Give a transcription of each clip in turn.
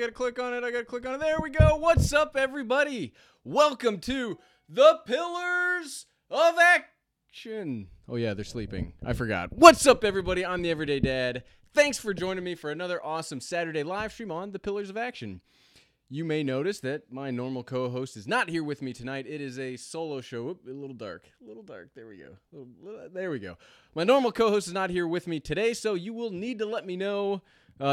gotta click on it. There we go. What's up, everybody? Welcome to the Pillars of Action. Oh yeah, they're sleeping. I forgot. What's up, everybody? I'm the Everyday Dad. Thanks for joining me for another awesome Saturday live stream on the Pillars of Action. You may notice that my normal co-host is not here with me tonight. It is a solo show. Oop, a little dark. There we go. There we go. My normal co-host is not here with me today, so you will need to let me know.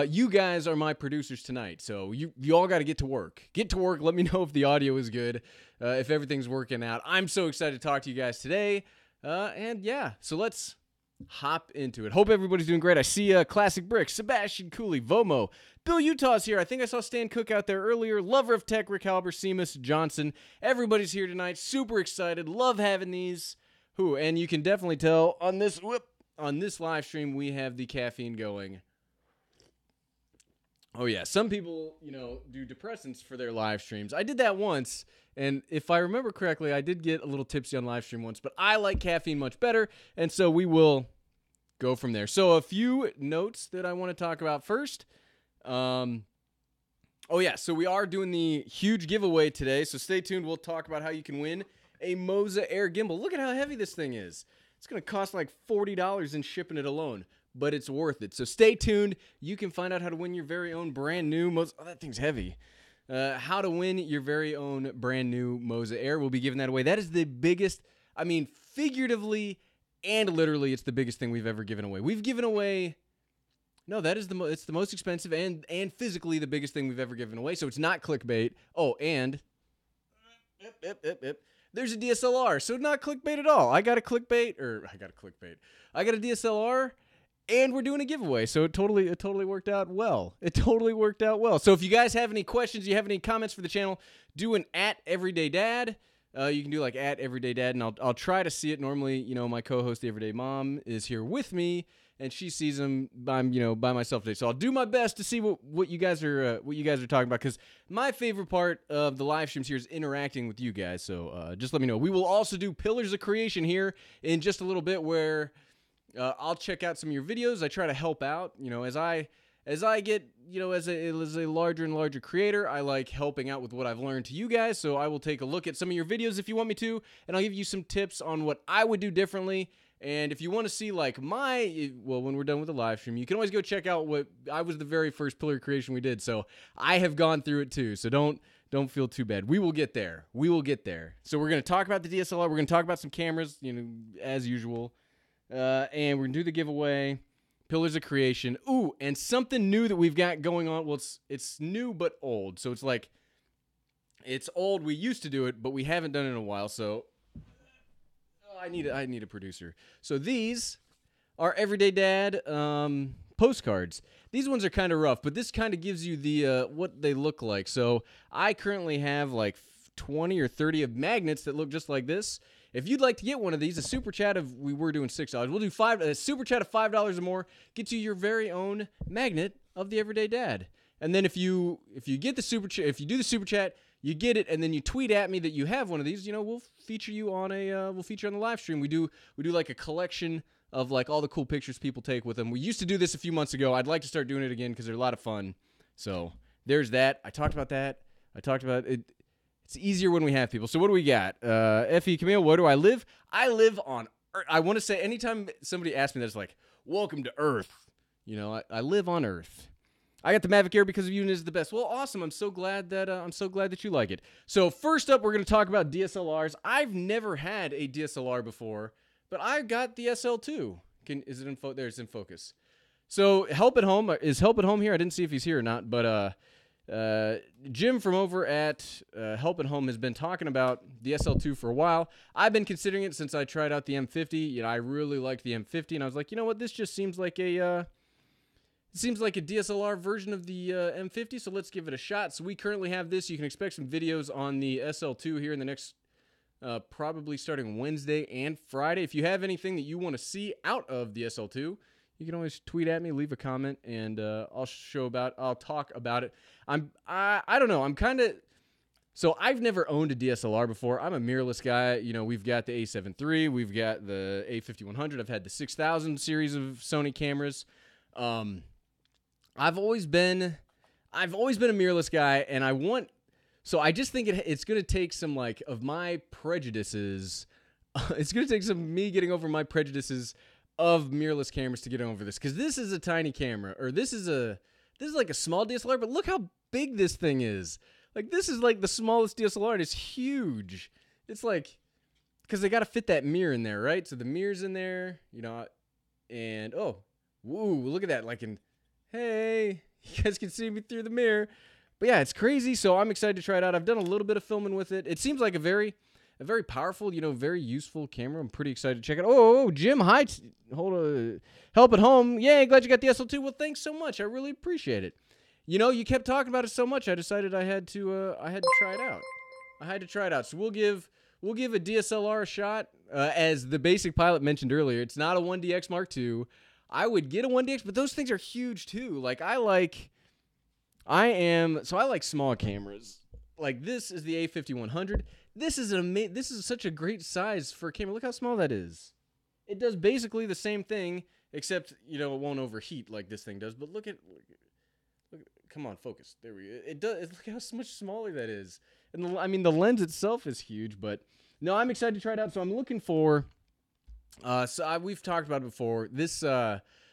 You guys are my producers tonight, so you all got to get to work. Get to work. Let me know if the audio is good, if everything's working out. I'm so excited to talk to you guys today. And yeah, so let's hop into it. Hope everybody's doing great. I see Classic Brick, Sebastian Cooley, Vomo, Bill Utah's here. I think I saw Stan Cook out there earlier. Lover of Tech, Rick Halber, Seamus, Johnson. Everybody's here tonight. Super excited. Love having these. And you can definitely tell on this live stream we have the caffeine going. Oh yeah, some people, do depressants for their live streams. I did that once, and if I remember correctly, I did get a little tipsy on live stream once, but I like caffeine much better, and so we will go from there. So a few notes that I want to talk about first. So we are doing the huge giveaway today, so stay tuned. We'll talk about how you can win a Moza Air gimbal. Look at how heavy this thing is. It's going to cost like $40 in shipping it alone, but it's worth it. So stay tuned. You can find out how to win your very own brand new Moza. Oh, that thing's heavy. How to win your very own brand new Moza Air. We'll be giving that away. That is the biggest, figuratively and literally, it's the biggest thing we've ever given away. We've given away, no, that is it's the most expensive and physically the biggest thing we've ever given away. So it's not clickbait. Oh, and there's a DSLR. So not clickbait at all. I got a DSLR. And we're doing a giveaway, so it totally worked out well. So if you guys have any questions, you have any comments for the channel, do an @EverydayDad. You can do like @EverydayDad, and I'll try to see it. Normally, my co-host, the Everyday Mom, is here with me, and she sees them by myself today. So I'll do my best to see what you guys are talking about, because my favorite part of the live streams here is interacting with you guys. So just let me know. We will also do Pillars of Creation here in just a little bit, where I'll check out some of your videos. I try to help out, as I get, as a larger and larger creator, I like helping out with what I've learned to you guys. So I will take a look at some of your videos if you want me to, and I'll give you some tips on what I would do differently. And if you want to see like when we're done with the live stream, you can always go check out what I was the very first pillar creation we did. So I have gone through it too. So don't feel too bad. We will get there. So we're going to talk about the DSLR. We're going to talk about some cameras, as usual. And we're going to do the giveaway, Pillars of Creation. Ooh, and something new that we've got going on. Well, it's new but old. So it's like, it's old. We used to do it, but we haven't done it in a while. So I need a producer. So these are Everyday Dad postcards. These ones are kind of rough, but this kind of gives you the what they look like. So I currently have like 20 or 30 of magnets that look just like this. If you'd like to get one of these, a super chat we were doing $6. We'll do a super chat of $5 or more gets you your very own magnet of the Everyday Dad. And then if you get the super chat, if you do the super chat, you get it, and then you tweet at me that you have one of these, we'll feature you on the live stream. We do like a collection of like all the cool pictures people take with them. We used to do this a few months ago. I'd like to start doing it again because they're a lot of fun. So there's that. I talked about that. It. It's easier when we have people. So what do we got? Effie Camille, where do I live? I live on Earth. I want to say, anytime somebody asks me that, it's like, welcome to Earth. I live on Earth. I got the Mavic Air because of you, and it's the best. Well, awesome. I'm so glad that you like it. So first up, we're going to talk about DSLRs. I've never had a DSLR before, but I got the SL2. Is it in focus? There, it's in focus. So Help at Home here? I didn't see if he's here or not, but Jim from over at Help at Home has been talking about the SL2 for a while. I've been considering it since I tried out the M50. I really liked the M50, and I was like, you know what, this just seems like a DSLR version of the M50, so let's give it a shot. So we currently have this. You can expect some videos on the SL2 here in the next, probably starting Wednesday and Friday. If you have anything that you want to see out of the SL2, you can always tweet at me, leave a comment, and I'll talk about it. I don't know. So I've never owned a DSLR before. I'm a mirrorless guy. We've got the A7 III, we've got the A5100. I've had the 6000 series of Sony cameras. I've always been, I've always been a mirrorless guy, and I just think it's going to take some, like, of my prejudices. It's going to take some me getting over my prejudices of mirrorless cameras to get over this, because this is a tiny camera, or this is like a small DSLR, but look how big this thing is. Like, this is like the smallest DSLR, and it's huge. It's like, because they got to fit that mirror in there, right? So the mirror's in there, and woo, look at that. Like, hey, you guys can see me through the mirror. But yeah, it's crazy. So I'm excited to try it out. I've done a little bit of filming with it. It seems like a very powerful, very useful camera. I'm pretty excited to check it out. Oh, Jim, hi. Help at home. Yay, glad you got the SL2. Well, thanks so much. I really appreciate it. You kept talking about it so much, I decided I had to try it out. So we'll give a DSLR a shot. As the basic pilot mentioned earlier, it's not a 1DX Mark II. I would get a 1DX, but those things are huge too. Like, I like small cameras. Like, this is the A5100. This is such a great size for a camera. Look how small that is. It does basically the same thing, except, it won't overheat like this thing does. But look, come on, focus. There we go. It does. Look how much smaller that is. And the lens itself is huge, but no, I'm excited to try it out. So I'm looking for, we've talked about it before.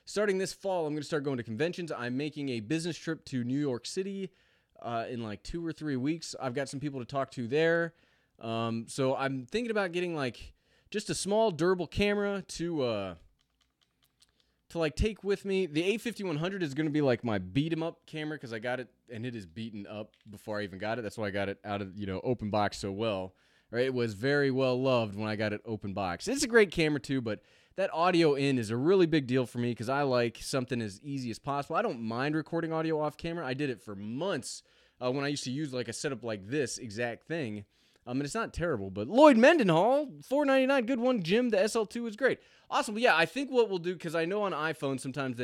Starting this fall, I'm going to start going to conventions. I'm making a business trip to New York City in like 2 or 3 weeks. I've got some people to talk to there. So I'm thinking about getting like just a small durable camera to like take with me. The A5100 is going to be like my beat 'em up camera, because I got it and it is beaten up before I even got it. That's why I got it out of open box so well. Right? It was very well loved when I got it open box. It's a great camera too, but that audio in is a really big deal for me, because I like something as easy as possible. I don't mind recording audio off camera. I did it for months when I used to use like a setup like this exact thing. And it's not terrible, but Lloyd Mendenhall, $4.99, good one. Jim, the SL2 is great. Awesome. Yeah, I think what we'll do, because I know on iPhone sometimes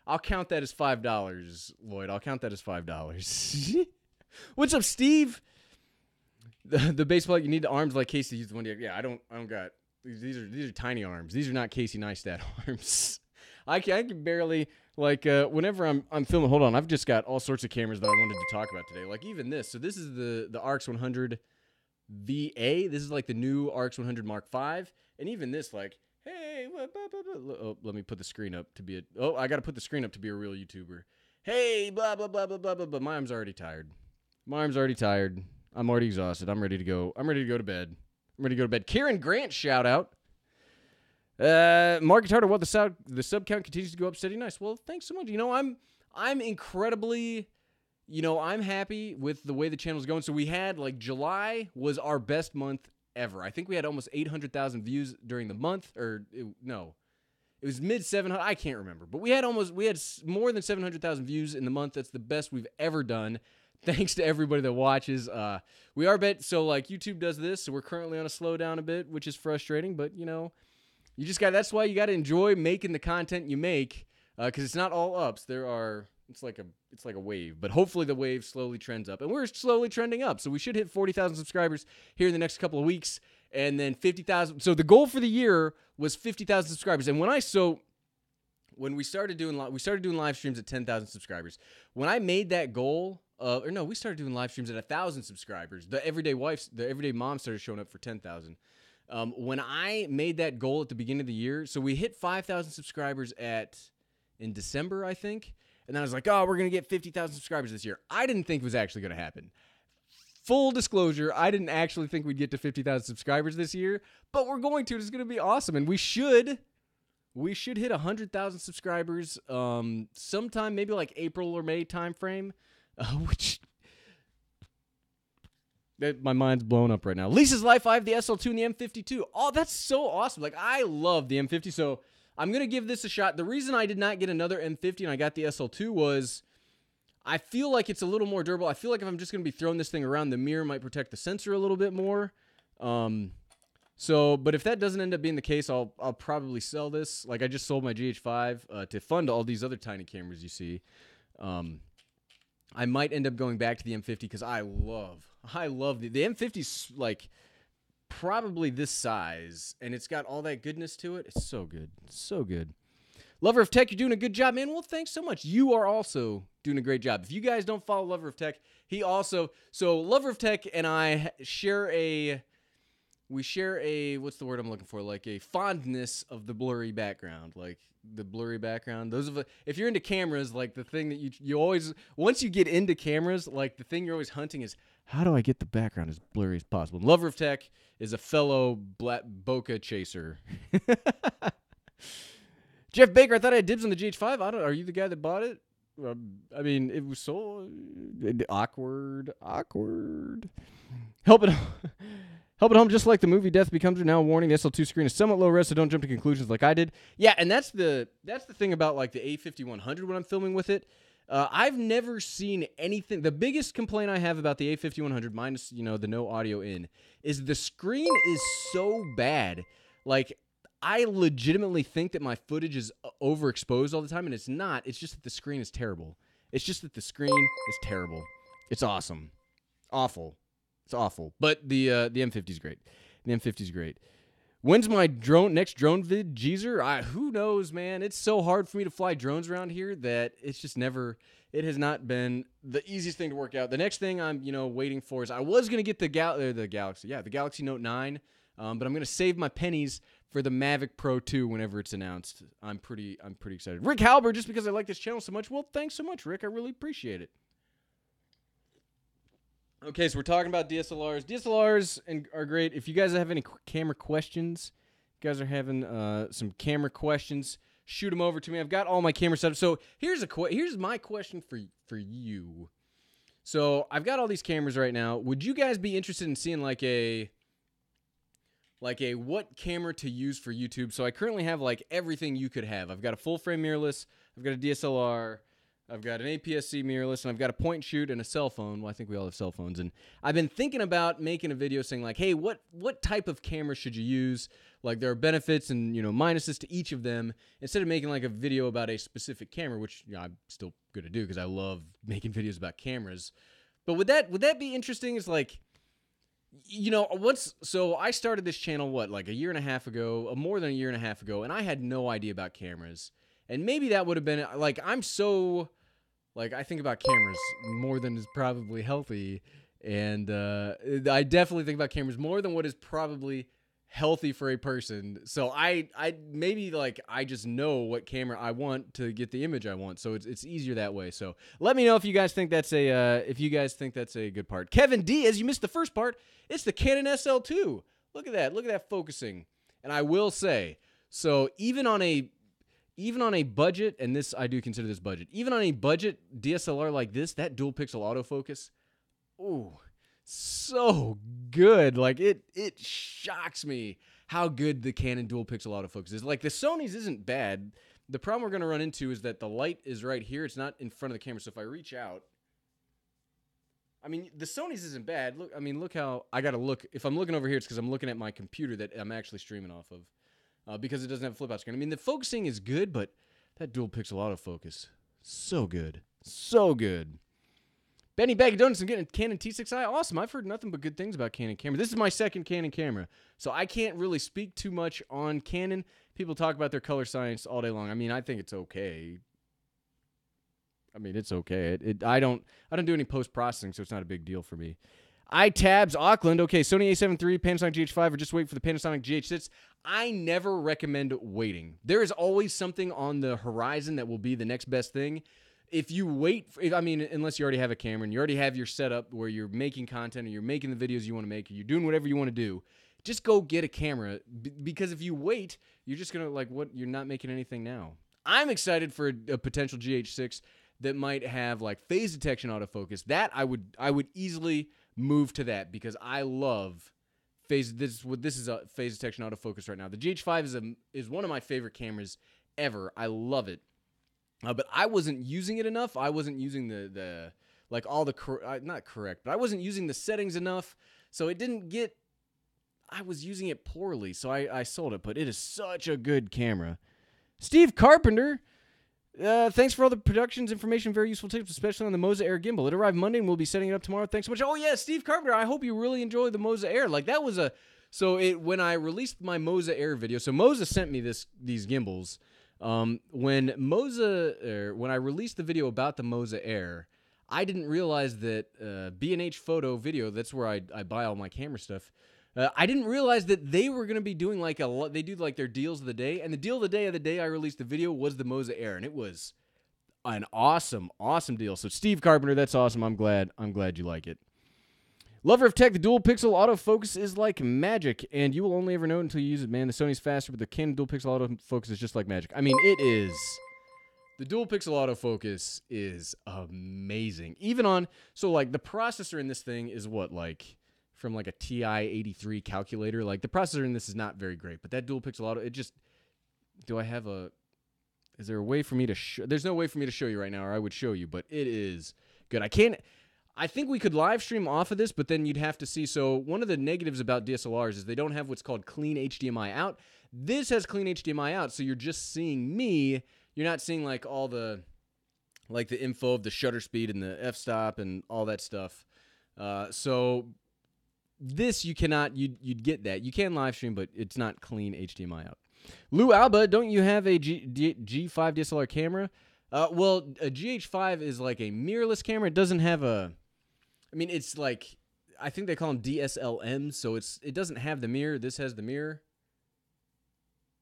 I'll count that as $5, Lloyd. I'll count that as $5. What's up, Steve? The baseball, you need the arms like Casey used the one. Yeah, I don't got. These are tiny arms. These are not Casey Neistat arms. I can barely, like, whenever I'm filming. Hold on, I've just got all sorts of cameras that I wanted to talk about today. Like even this. So this is the RX 100 VA. This is like the new RX 100 Mark V. And even this, like, hey, let me put the screen up to be I got to put the screen up to be a real YouTuber. Hey, blah blah blah blah blah blah. But my arm's already tired. I'm already exhausted. I'm ready to go. I'm ready to go to bed. Kieran Grant, shout out. Mark Tartar, well, the sub count continues to go up steady. Nice. Well, thanks so much. I'm incredibly, I'm happy with the way the channel's going. So we had, like, July was our best month ever. I think we had almost 800,000 views during the month, it was mid 700. I can't remember, but we had more than 700,000 views in the month. That's the best we've ever done. Thanks to everybody that watches. We are so like YouTube does this, so we're currently on a slowdown a bit, which is frustrating, but that's why you got to enjoy making the content you make, because it's not all ups. It's like a wave, but hopefully the wave slowly trends up, and we're slowly trending up. So we should hit 40,000 subscribers here in the next couple of weeks, and then 50,000. So the goal for the year was 50,000 subscribers. And when we started doing live streams at 10,000 subscribers. When I made that goal, we started doing live streams at 1,000 subscribers. The everyday mom started showing up for 10,000. When I made that goal at the beginning of the year, so we hit 5,000 subscribers in December, I think. And then I was like, we're going to get 50,000 subscribers this year. I didn't think it was actually going to happen. Full disclosure, I didn't actually think we'd get to 50,000 subscribers this year, but we're going to. It's going to be awesome. And we should hit 100,000 subscribers sometime, maybe like April or May time frame, my mind's blown up right now. Lisa's Life, I have the SL2 and the M52. Oh, that's so awesome. Like, I love the M50, so I'm going to give this a shot. The reason I did not get another M50 and I got the SL2 was I feel like it's a little more durable. I feel like if I'm just going to be throwing this thing around, the mirror might protect the sensor a little bit more. But if that doesn't end up being the case, I'll probably sell this. Like, I just sold my GH5 to fund all these other tiny cameras you see. I might end up going back to the M50 because I love the M50's like probably this size, and it's got all that goodness to it. It's so good. Lover of tech, you're doing a good job, man. Well, thanks so much. You are also doing a great job. If you guys don't follow Lover of Tech, he also, so Lover of Tech and I share a, what's the word I'm looking for? Like a fondness of the blurry background, like the blurry background. If you're into cameras, like the thing that you always, once you get into cameras, like the thing you're always hunting is, how do I get the background as blurry as possible? And Lover of Tech is a fellow black bokeh chaser. Jeff Baker, I thought I had dibs on the GH5. Are you the guy that bought it? I mean, it was so awkward. Help it home, just like the movie Death Becomes Her. Now a warning, the SL2 screen is somewhat low res, so don't jump to conclusions like I did. Yeah, and that's the thing about like the A5100 when I'm filming with it. I've never seen anything. The biggest complaint I have about the A5100, minus, the no audio in, is the screen is so bad. Like, I legitimately think that my footage is overexposed all the time, and it's not. It's just that the screen is terrible. It's awesome. Awful. It's awful. But the M50 is great. The M50 is great. When's my next drone vid, Jeezer? Who knows, man? It's so hard for me to fly drones around here that it's just never, it has not been the easiest thing to work out. The next thing I'm, waiting for is I was going to get the Galaxy Note 9, but I'm going to save my pennies for the Mavic Pro 2 whenever it's announced. I'm pretty excited. Rick Halber, just because I like this channel so much. Well, thanks so much, Rick. I really appreciate it. Okay, so we're talking about DSLRs. DSLRs are great. If you guys have any camera questions, you guys are having some camera questions, shoot them over to me. I've got all my camera set up. So here's my question for you. So I've got all these cameras right now. Would you guys be interested in seeing like a what camera to use for YouTube? So I currently have like everything you could have. I've got a full frame mirrorless. I've got a DSLR. I've got an APS-C mirrorless, and I've got a point and shoot and a cell phone. Well, I think we all have cell phones. And I've been thinking about making a video saying like, hey, what type of camera should you use? Like there are benefits and, minuses to each of them, instead of making like a video about a specific camera, which I'm still going to do because I love making videos about cameras. But would that be interesting? Is like, so I started this channel, like a year and a half ago, more than a year and a half ago, and I had no idea about cameras. And maybe that would have been, like, I think about cameras more than is probably healthy. And I definitely think about cameras more than what is probably healthy for a person. So I just know what camera I want to get the image I want. So it's easier that way. So let me know if you guys think that's a good part. Kevin D, as you missed the first part, it's the Canon SL2. Look at that focusing. And I will say, so even on a budget, and this, I do consider this budget, even on a budget DSLR like this, that dual pixel autofocus, ooh, so good. Like it shocks me how good the Canon dual pixel autofocus is. Like the Sony's isn't bad. The problem we're going to run into is that the light is right here. It's not in front of the camera. So if I reach out, I mean, the Sony's isn't bad. Look how I got to look. If I'm looking over here, it's because I'm looking at my computer that I'm actually streaming off of. Because it doesn't have a flip-out screen. I mean, the focusing is good, but that dual-pixel autofocus, so good. So good. Benny Bag of Donuts, I'm getting a Canon T6i. Awesome. I've heard nothing but good things about Canon camera. This is my second Canon camera, so I can't really speak too much on Canon. People talk about their color science all day long. I mean, I think it's okay. I don't do any post-processing, so it's not a big deal for me. iTabs Auckland. Okay, Sony A7 III, Panasonic GH5, or just wait for the Panasonic GH6. I never recommend waiting. There is always something on the horizon that will be the next best thing. If you wait, unless you already have a camera and you already have your setup where you're making content or you're making the videos you want to make or you're doing whatever you want to do, just go get a camera. Because if you wait, you're just going to, you're not making anything now. I'm excited for a potential GH6 that might have phase detection autofocus. That I would easily move to that because I love phase. This is a phase detection autofocus right now. The GH5 is one of my favorite cameras ever. I love it, but I wasn't using it enough. I wasn't using not correct, but I wasn't using the settings enough, so it didn't get. I was using it poorly, so I sold it. But it is such a good camera. Steve Carpenter. Thanks for all the productions information, very useful tips, especially on the Moza Air gimbal. It arrived Monday, and we'll be setting it up tomorrow. Thanks so much. Oh yeah, Steve Carpenter. I hope you really enjoy the Moza Air. That was when I released my Moza Air video. So Moza sent me these gimbals, When when I released the video about the Moza Air, I didn't realize that B&H Photo Video, that's where I buy all my camera stuff. I didn't realize that they were going to be doing they do like their deals of the day, and the deal of the day I released the video was the Moza Air, and it was an awesome, awesome deal. So Steve Carpenter, that's awesome. I'm glad you like it. Lover of tech, the dual pixel autofocus is like magic, and you will only ever know it until you use it, man. The Sony's faster, but the Canon dual pixel autofocus is just like magic. I mean, it is. The dual pixel autofocus is amazing. Even on, so like the processor in this thing is what, like from like a TI-83 calculator. Like the processor in this is not very great, but that dual pixel auto, it just, is there a way for me to show? There's no way for me to show you right now, or I would show you, but it is good. I think we could live stream off of this, but then you'd have to see. So one of the negatives about DSLRs is they don't have what's called clean HDMI out. This has clean HDMI out, so you're just seeing me. You're not seeing like all the, like the info of the shutter speed and the f-stop and all that stuff. So this you cannot, you'd get that. You can live stream, but it's not clean HDMI out. Lou Alba, don't you have a G5 DSLR camera? Well, a GH5 is like a mirrorless camera. It doesn't have it's like, I think they call them DSLMs, so it doesn't have the mirror. This has the mirror.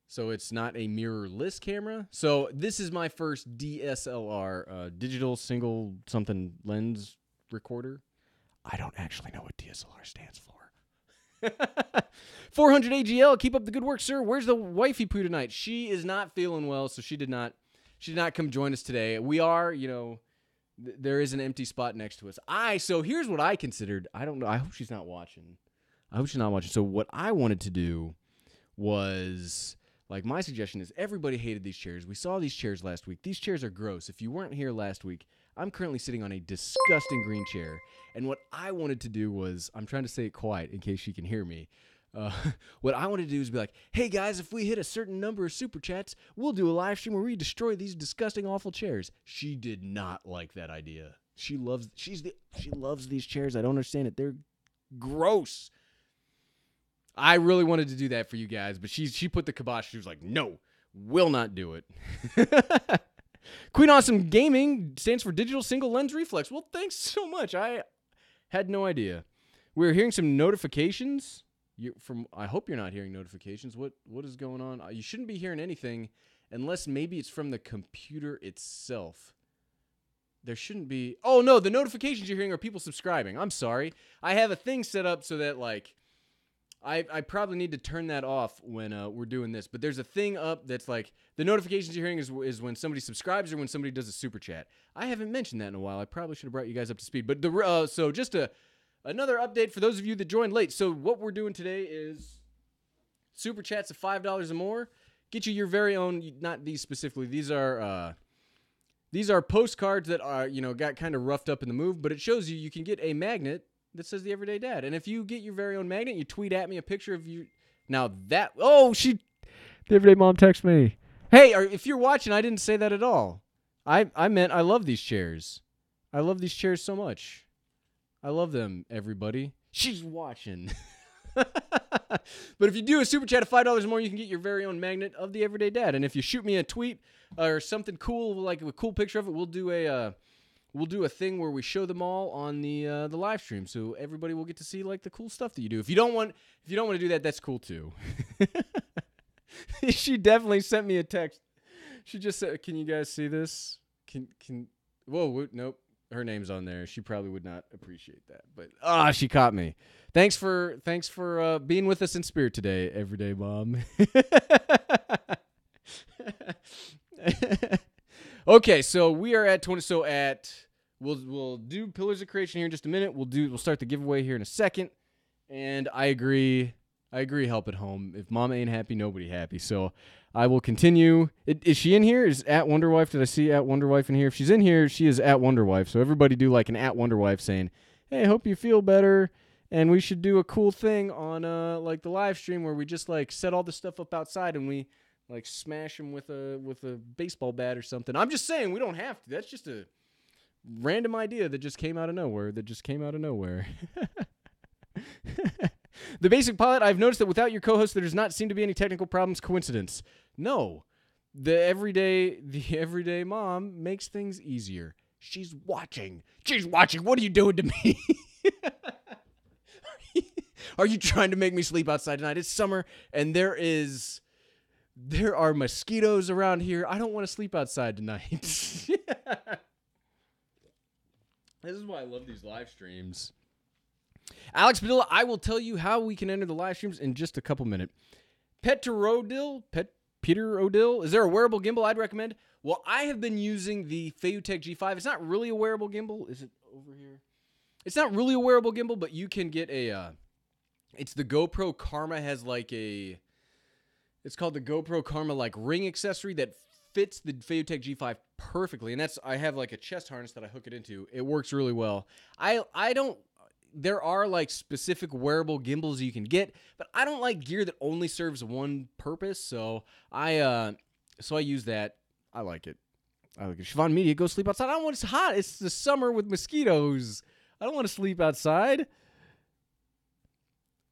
So it's not a mirrorless camera. So this is my first DSLR, digital single something lens recorder. I don't actually know what DSLR stands for. 400 AGL, keep up the good work, sir. Where's the wifey poo tonight? She is not feeling well, so she did not come join us today. We are, there is an empty spot next to us. So here's what I considered. I don't know. I hope she's not watching. So what I wanted to do was, like, my suggestion is everybody hated these chairs. We saw these chairs last week. These chairs are gross. If you weren't here last week, I'm currently sitting on a disgusting green chair. And what I wanted to do was, I'm trying to say it quiet in case she can hear me. What I wanted to do is be like, hey guys, if we hit a certain number of super chats, we'll do a live stream where we destroy these disgusting, awful chairs. She did not like that idea. She loves these chairs. I don't understand it. They're gross. I really wanted to do that for you guys, but she put the kibosh. She was like, no, will not do it. Queen Awesome Gaming stands for Digital Single Lens Reflex. Well, thanks so much. I had no idea. We're hearing some notifications. I hope you're not hearing notifications. What is going on? You shouldn't be hearing anything unless maybe it's from the computer itself. There shouldn't be. Oh, no, the notifications you're hearing are people subscribing. I'm sorry. I have a thing set up so that, like, I probably need to turn that off when we're doing this. But there's a thing up that's like, the notifications you're hearing is when somebody subscribes or when somebody does a super chat. I haven't mentioned that in a while. I probably should have brought you guys up to speed. But so just another update for those of you that joined late. So what we're doing today is super chats of $5 or more. Get you your very own, not these specifically. These are postcards that are, got kind of roughed up in the move, but it shows you can get a magnet that says The Everyday Dad. And if you get your very own magnet, you tweet at me a picture of you. Now that, the Everyday Mom texts me. Hey, if you're watching, I didn't say that at all. I meant I love these chairs. I love these chairs so much. I love them, everybody. She's watching. But if you do a super chat of $5 or more, you can get your very own magnet of The Everyday Dad. And if you shoot me a tweet or something cool, like a cool picture of it, we'll do a thing where we show them all on the live stream, so everybody will get to see like the cool stuff that you do. If you don't want to do that, that's cool too. She definitely sent me a text. She just said, "Can you guys see this? Whoa, nope. Her name's on there. She probably would not appreciate that, but she caught me. Thanks for being with us in spirit today, Everyday Mom." Okay, so we are at 20. So we'll do Pillars of Creation here in just a minute. We'll start the giveaway here in a second. And I agree. Help at home. If Mama ain't happy, nobody happy. So I will continue. Is she in here? Is at Wonderwife? Did I see at Wonderwife in here? If she's in here, she is at Wonderwife. So everybody do like an at Wonderwife saying, "Hey, hope you feel better." And we should do a cool thing on like the live stream where we just like set all the stuff up outside and we like smash them with a baseball bat or something. I'm just saying we don't have to. That's just a random idea that just came out of nowhere. The Basic Pilot, I've noticed that without your co-host, there does not seem to be any technical problems. Coincidence? No. The everyday mom makes things easier. She's watching. What are you doing to me? Are you trying to make me sleep outside tonight? It's summer, and there are mosquitoes around here. I don't want to sleep outside tonight. This is why I love these live streams. Alex Padilla, I will tell you how we can enter the live streams in just a couple minutes. Peter Odell, is there a wearable gimbal I'd recommend? Well, I have been using the Feiyutech G5. It's not really a wearable gimbal. Is it over here? It's not really a wearable gimbal, but you can get it's the GoPro Karma has it's called the GoPro Karma like ring accessory that fits the Feiyutech G5 perfectly. And I have like a chest harness that I hook it into. It works really well. There are like specific wearable gimbals you can get, but I don't like gear that only serves one purpose. So I use that. I like it. Siobhan Media, go sleep outside. I don't want it's hot. It's the summer with mosquitoes. I don't want to sleep outside.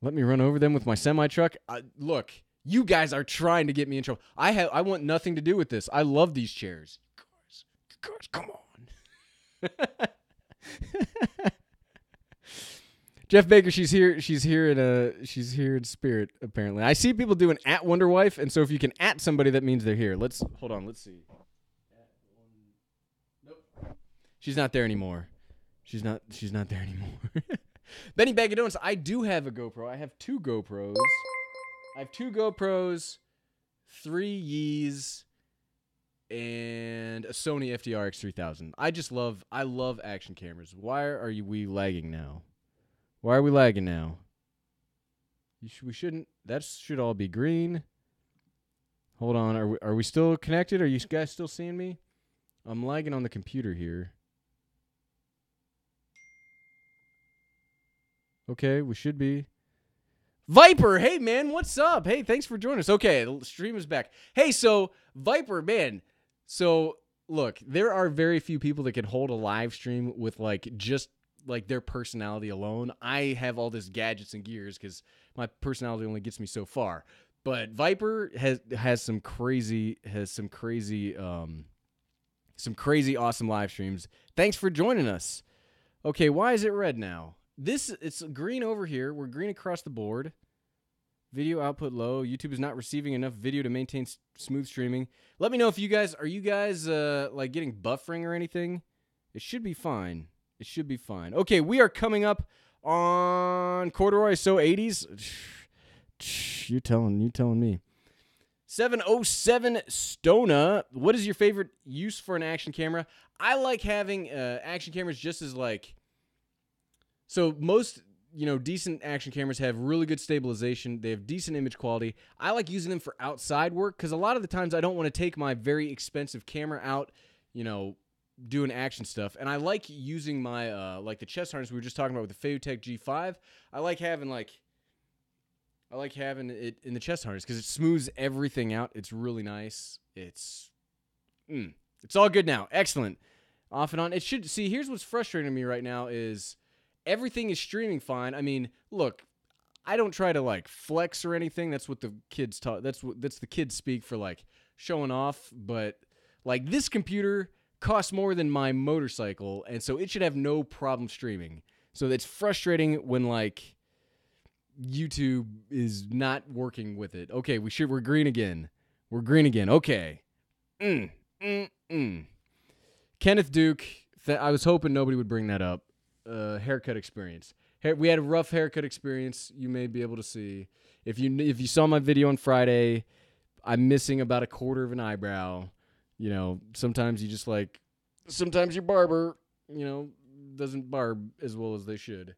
Let me run over them with my semi-truck. Look, you guys are trying to get me in trouble. I want nothing to do with this. I love these chairs. Guys, come on. Jeff Baker, she's here. She's here in spirit. Apparently, I see people doing @WonderWife, and so if you can @somebody, that means they're here. Hold on. Let's see. Nope. She's not there anymore. She's not there anymore. Benny Bag of Donuts, I do have a GoPro. I have 2 GoPros. I have 2 GoPros, 3 Yeez, and a Sony FDR X3000. I love action cameras. Why are we lagging now? Why are we lagging now? We shouldn't. That should all be green. Hold on. Are we still connected? Are you guys still seeing me? I'm lagging on the computer here. Okay, we should be. Viper, hey man, what's up? Hey, thanks for joining us. Okay, the stream is back. Hey, so Viper, man. So look, there are very few people that can hold a live stream with just their personality alone. I have all this gadgets and gears because my personality only gets me so far. But Viper has some crazy awesome live streams. Thanks for joining us. Okay, why is it red now? It's green over here. We're green across the board. Video output low. YouTube is not receiving enough video to maintain smooth streaming. Let me know if are you guys getting buffering or anything? It should be fine. It should be fine. Okay, we are coming up on Corduroy So 80s. You're telling me. 707 Stona. What is your favorite use for an action camera? I like having action cameras just as so most, decent action cameras have really good stabilization. They have decent image quality. I like using them for outside work because a lot of the times I don't want to take my very expensive camera out, doing action stuff. And I like using my, the chest harness we were just talking about with the Feiyutech G5. I like having it in the chest harness because it smooths everything out. It's really nice. It's all good now. Excellent. Off and on. Here's what's frustrating me right now is everything is streaming fine. I mean, look, I don't try to flex or anything. That's what the kids talk. That's the kids speak for showing off. But this computer costs more than my motorcycle, and so it should have no problem streaming. So it's frustrating when YouTube is not working with it. Okay, we're green again. We're green again. Okay. Kenneth Duke. I was hoping nobody would bring that up. Haircut experience. We had a rough haircut experience. You may be able to see if you saw my video on Friday. I'm missing about a quarter of an eyebrow. Sometimes you just sometimes your barber, doesn't barb as well as they should.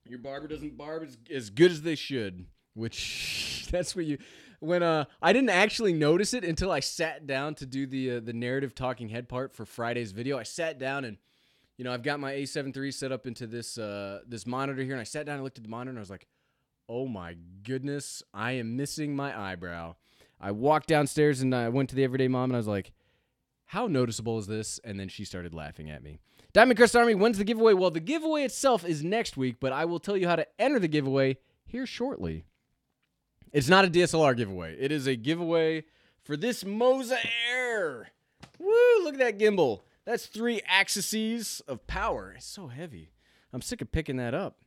Your barber doesn't barb as good as they should, which that's what when I didn't actually notice it until I sat down to do the narrative talking head part for Friday's video. I sat down and I've got my A7 III set up into this monitor here, and I sat down and looked at the monitor, and I was like, oh my goodness, I am missing my eyebrow. I walked downstairs, and I went to the Everyday Mom, and I was like, how noticeable is this? And then she started laughing at me. Diamond Crest Army, when's the giveaway? Well, the giveaway itself is next week, but I will tell you how to enter the giveaway here shortly. It's not a DSLR giveaway. It is a giveaway for this Moza Air. Woo, look at that gimbal. That's 3 axes of power. It's so heavy. I'm sick of picking that up.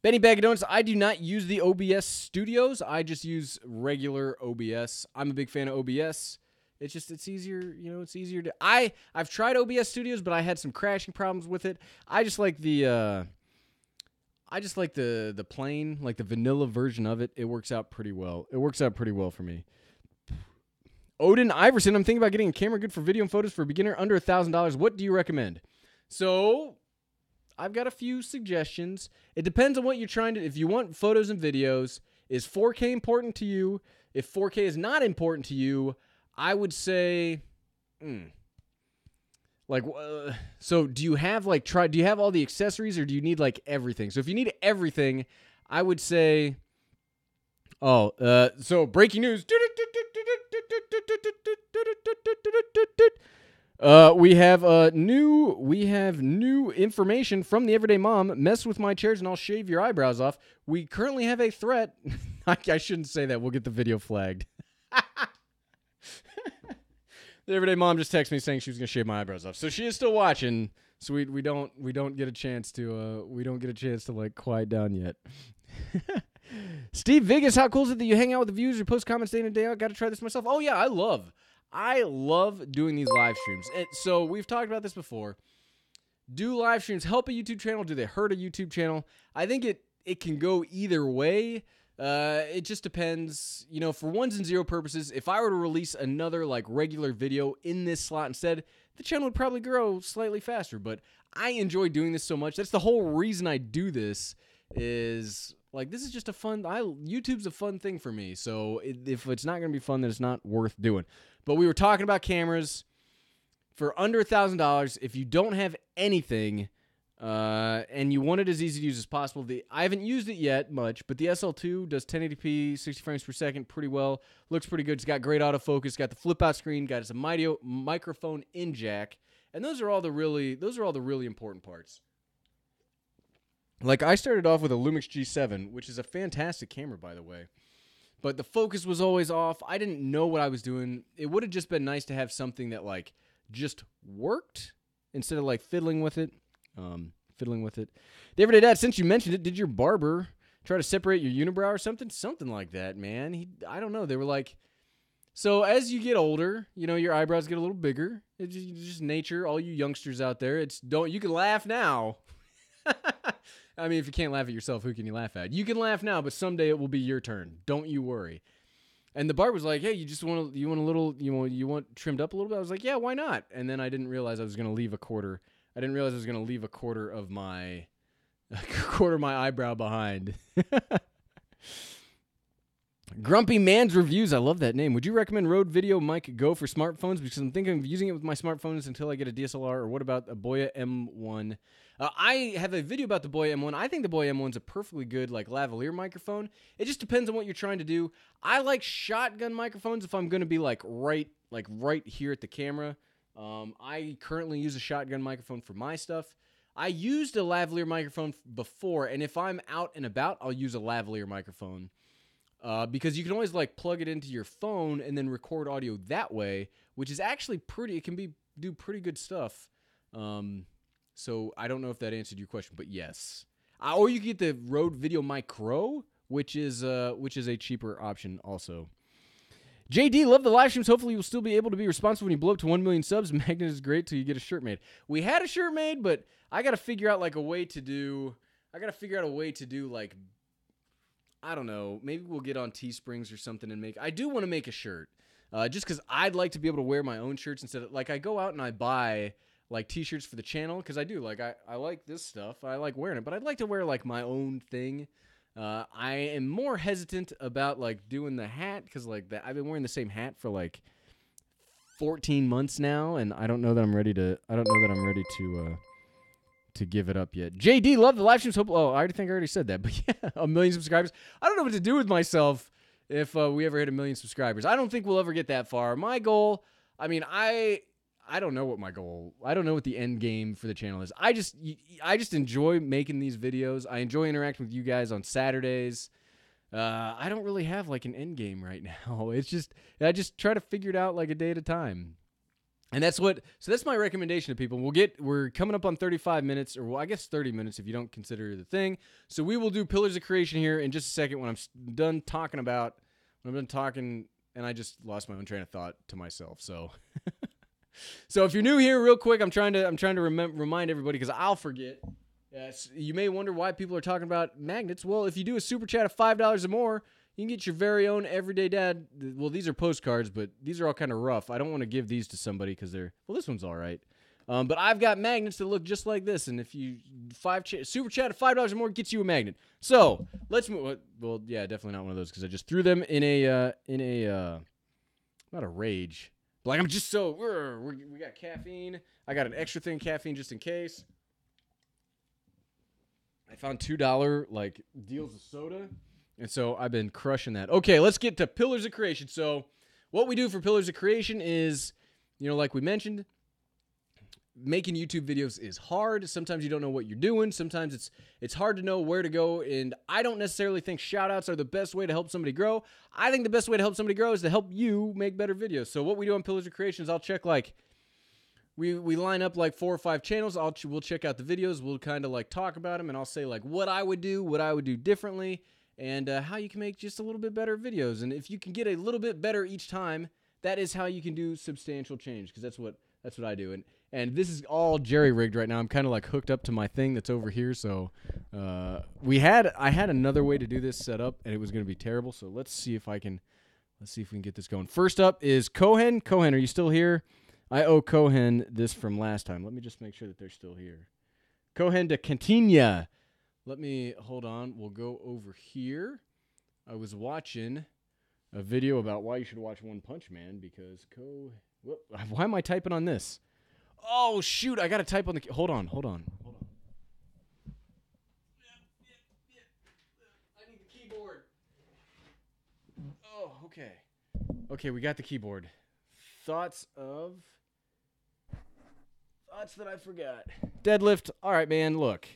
Benny Bag of Donuts, I do not use the OBS Studios. I just use regular OBS. I'm a big fan of OBS. It's easier, it's easier to... I've tried OBS Studios, but I had some crashing problems with it. I just like the plain, like the vanilla version of it. It works out pretty well. It works out pretty well for me. Odin Iverson, I'm thinking about getting a camera good for video and photos for a beginner under $1,000. What do you recommend? So, I've got a few suggestions. It depends on what you're trying to... If you want photos and videos, is 4K important to you? If 4K is not important to you, I would say... so do you have do you have all the accessories, or do you need like everything? So if you need everything, I would say... so breaking news. We have new information from the Everyday Mom. Mess with my chairs and I'll shave your eyebrows off. We currently have a threat. I shouldn't say that. We'll get the video flagged. The Everyday Mom just texted me saying she was gonna shave my eyebrows off. So she is still watching. So we don't get a chance to like quiet down yet. Steve Vegas, how cool is it that you hang out with the viewers or post comments day in and day out? Got to try this myself. Oh yeah, I love doing these live streams. And so we've talked about this before. Do live streams help a YouTube channel? Do they hurt a YouTube channel? I think it can go either way. It just depends. For ones and zero purposes, if I were to release another like regular video in this slot instead, the channel would probably grow slightly faster. But I enjoy doing this so much. That's the whole reason I do this. Is like, this is just a fun... YouTube's a fun thing for me. So if it's not going to be fun, then it's not worth doing. But we were talking about cameras. For under $1,000, if you don't have anything and you want it as easy to use as possible, I haven't used it yet much, but the SL2 does 1080p, 60 frames per second pretty well. Looks pretty good. It's got great autofocus. Got the flip-out screen. Got a microphone in jack. And those are all the really important parts. Like, I started off with a Lumix G7, which is a fantastic camera, by the way. But the focus was always off. I didn't know what I was doing. It would have just been nice to have something that, like, just worked instead of, like, fiddling with it. The Everyday Dad, since you mentioned it, did your barber try to separate your unibrow or something? Something like that, man. I don't know. They were like... So, as you get older, your eyebrows get a little bigger. It's just nature. All you youngsters out there, you can laugh now. I mean, if you can't laugh at yourself, who can you laugh at? You can laugh now, but someday it will be your turn. Don't you worry. And the barber was like, "Hey, you want trimmed up a little bit?" I was like, "Yeah, why not?" And then I didn't realize I was going to leave a quarter. I didn't realize I was going to leave a quarter of my eyebrow behind. Grumpy Man's Reviews. I love that name. Would you recommend Rode Video Mic Go for smartphones? Because I'm thinking of using it with my smartphones until I get a DSLR. Or what about a Boya M1? I have a video about the Boya M1. I think the Boya M1's a perfectly good like lavalier microphone. It just depends on what you're trying to do. I like shotgun microphones if I'm going to be like right here at the camera. I currently use a shotgun microphone for my stuff. I used a lavalier microphone before, and if I'm out and about, I'll use a lavalier microphone. Because you can always like plug it into your phone and then record audio that way, which is actually it can do pretty good stuff. So I don't know if that answered your question, but yes. Or you can get the Rode Video Micro, which is a cheaper option also. JD, love the live streams. Hopefully you'll still be able to be responsible when you blow up to 1 million subs. Magnet is great till you get a shirt made. We had a shirt made, but I got to figure out like a way to do like, I don't know, maybe we'll get on Teesprings or something and I do want to make a shirt. Just because I'd like to be able to wear my own shirts instead of, like, I go out and I buy, like, T-shirts for the channel, because I do, like, I like this stuff. I like wearing it, but I'd like to wear, like, my own thing. I am more hesitant about, like, doing the hat, because, like, I've been wearing the same hat for, like, 14 months now, and I don't know that I'm ready to give it up yet. JD, love the live streams. I already said that, but yeah, 1 million subscribers. I don't know what to do with myself if we ever hit 1 million subscribers. I don't think we'll ever get that far. My goal, I mean, I don't know I don't know what the end game for the channel is. I just enjoy making these videos. I enjoy interacting with you guys on Saturdays. I don't really have like an end game right now. It's just I just try to figure it out like a day at a time. And that's my recommendation to people. We're coming up on 35 minutes, or well, I guess 30 minutes if you don't consider the thing. So we will do Pillars of Creation here in just a second when I'm done talking and I just lost my own train of thought to myself. So so if you're new here, real quick, I'm trying to remind everybody because I'll forget. Yes, you may wonder why people are talking about magnets. Well, if you do a super chat of $5 or more, you can get your very own Everyday Dad. Well, these are postcards, but these are all kind of rough. I don't want to give these to somebody because this one's all right. But I've got magnets that look just like this, and if you super chat of $5 or more gets you a magnet. So let's move. Well, yeah, definitely not one of those because I just threw them in a not a rage. But like I'm just so we got caffeine. I got an extra thing of caffeine just in case. I found $2 like deals of soda, and so I've been crushing that. Okay, let's get to Pillars of Creation. So what we do for Pillars of Creation is, like we mentioned, making YouTube videos is hard. Sometimes you don't know what you're doing. Sometimes it's hard to know where to go, and I don't necessarily think shout-outs are the best way to help somebody grow. I think the best way to help somebody grow is to help you make better videos. So what we do on Pillars of Creation is I'll check like we line up like 4 or 5 channels. We'll check out the videos. We'll kind of like talk about them, and I'll say like what I would do differently, and how you can make just a little bit better videos. And if you can get a little bit better each time, that is how you can do substantial change, because that's what I do. And this is all jerry-rigged right now. I'm kind of like hooked up to my thing that's over here. So I had another way to do this set up, and it was going to be terrible. So let's see if we can get this going. First up is Cohen. Cohen, are you still here? I owe Cohen this from last time. Let me just make sure that they're still here. Cohen de Cantina. Hold on. We'll go over here. I was watching a video about why you should watch One Punch Man because why am I typing on this? Oh, shoot. I got to type on the... Hold on. I need the keyboard. Oh, okay. Okay, we got the keyboard. Thoughts that I forgot. Deadlift. All right, man, look.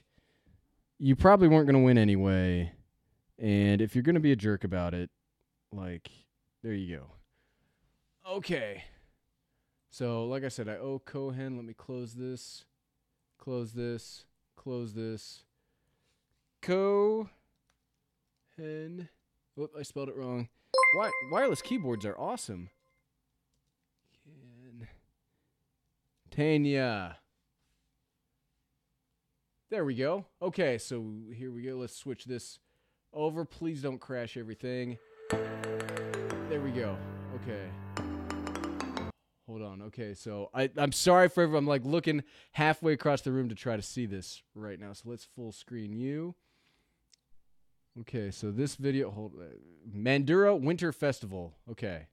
You probably weren't going to win anyway. And if you're going to be a jerk about it, like, there you go. Okay. So, like I said, I owe Cohen. Let me close this. Cohen. Whoop, I spelled it wrong. Wireless keyboards are awesome. Tanya. There we go. Okay, so here we go. Let's switch this over. Please don't crash everything. There we go. Okay. Hold on. Okay, so I'm sorry for everyone. I'm like looking halfway across the room to try to see this right now. So let's full screen you. Okay, so this video, Mandura Winter Festival. Okay.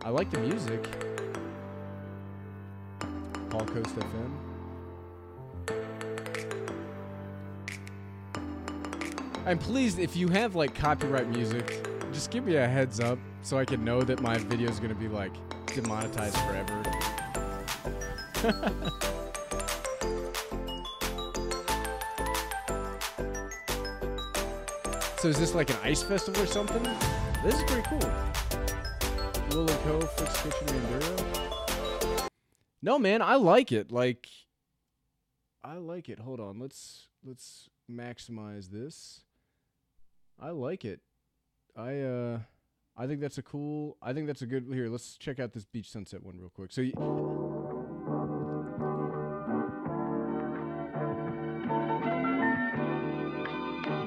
I like the music. Paul Coast FM. I'm pleased if you have like copyright music, just give me a heads up so I can know that my video is going to be like demonetized forever. So is this like an ice festival or something? This is pretty cool. Will and Co. Fix Kitchen Mandura. No, man, I like it. I like it. Hold on, let's maximize this. I like it. I think that's a good. Here, let's check out this beach sunset one real quick. So.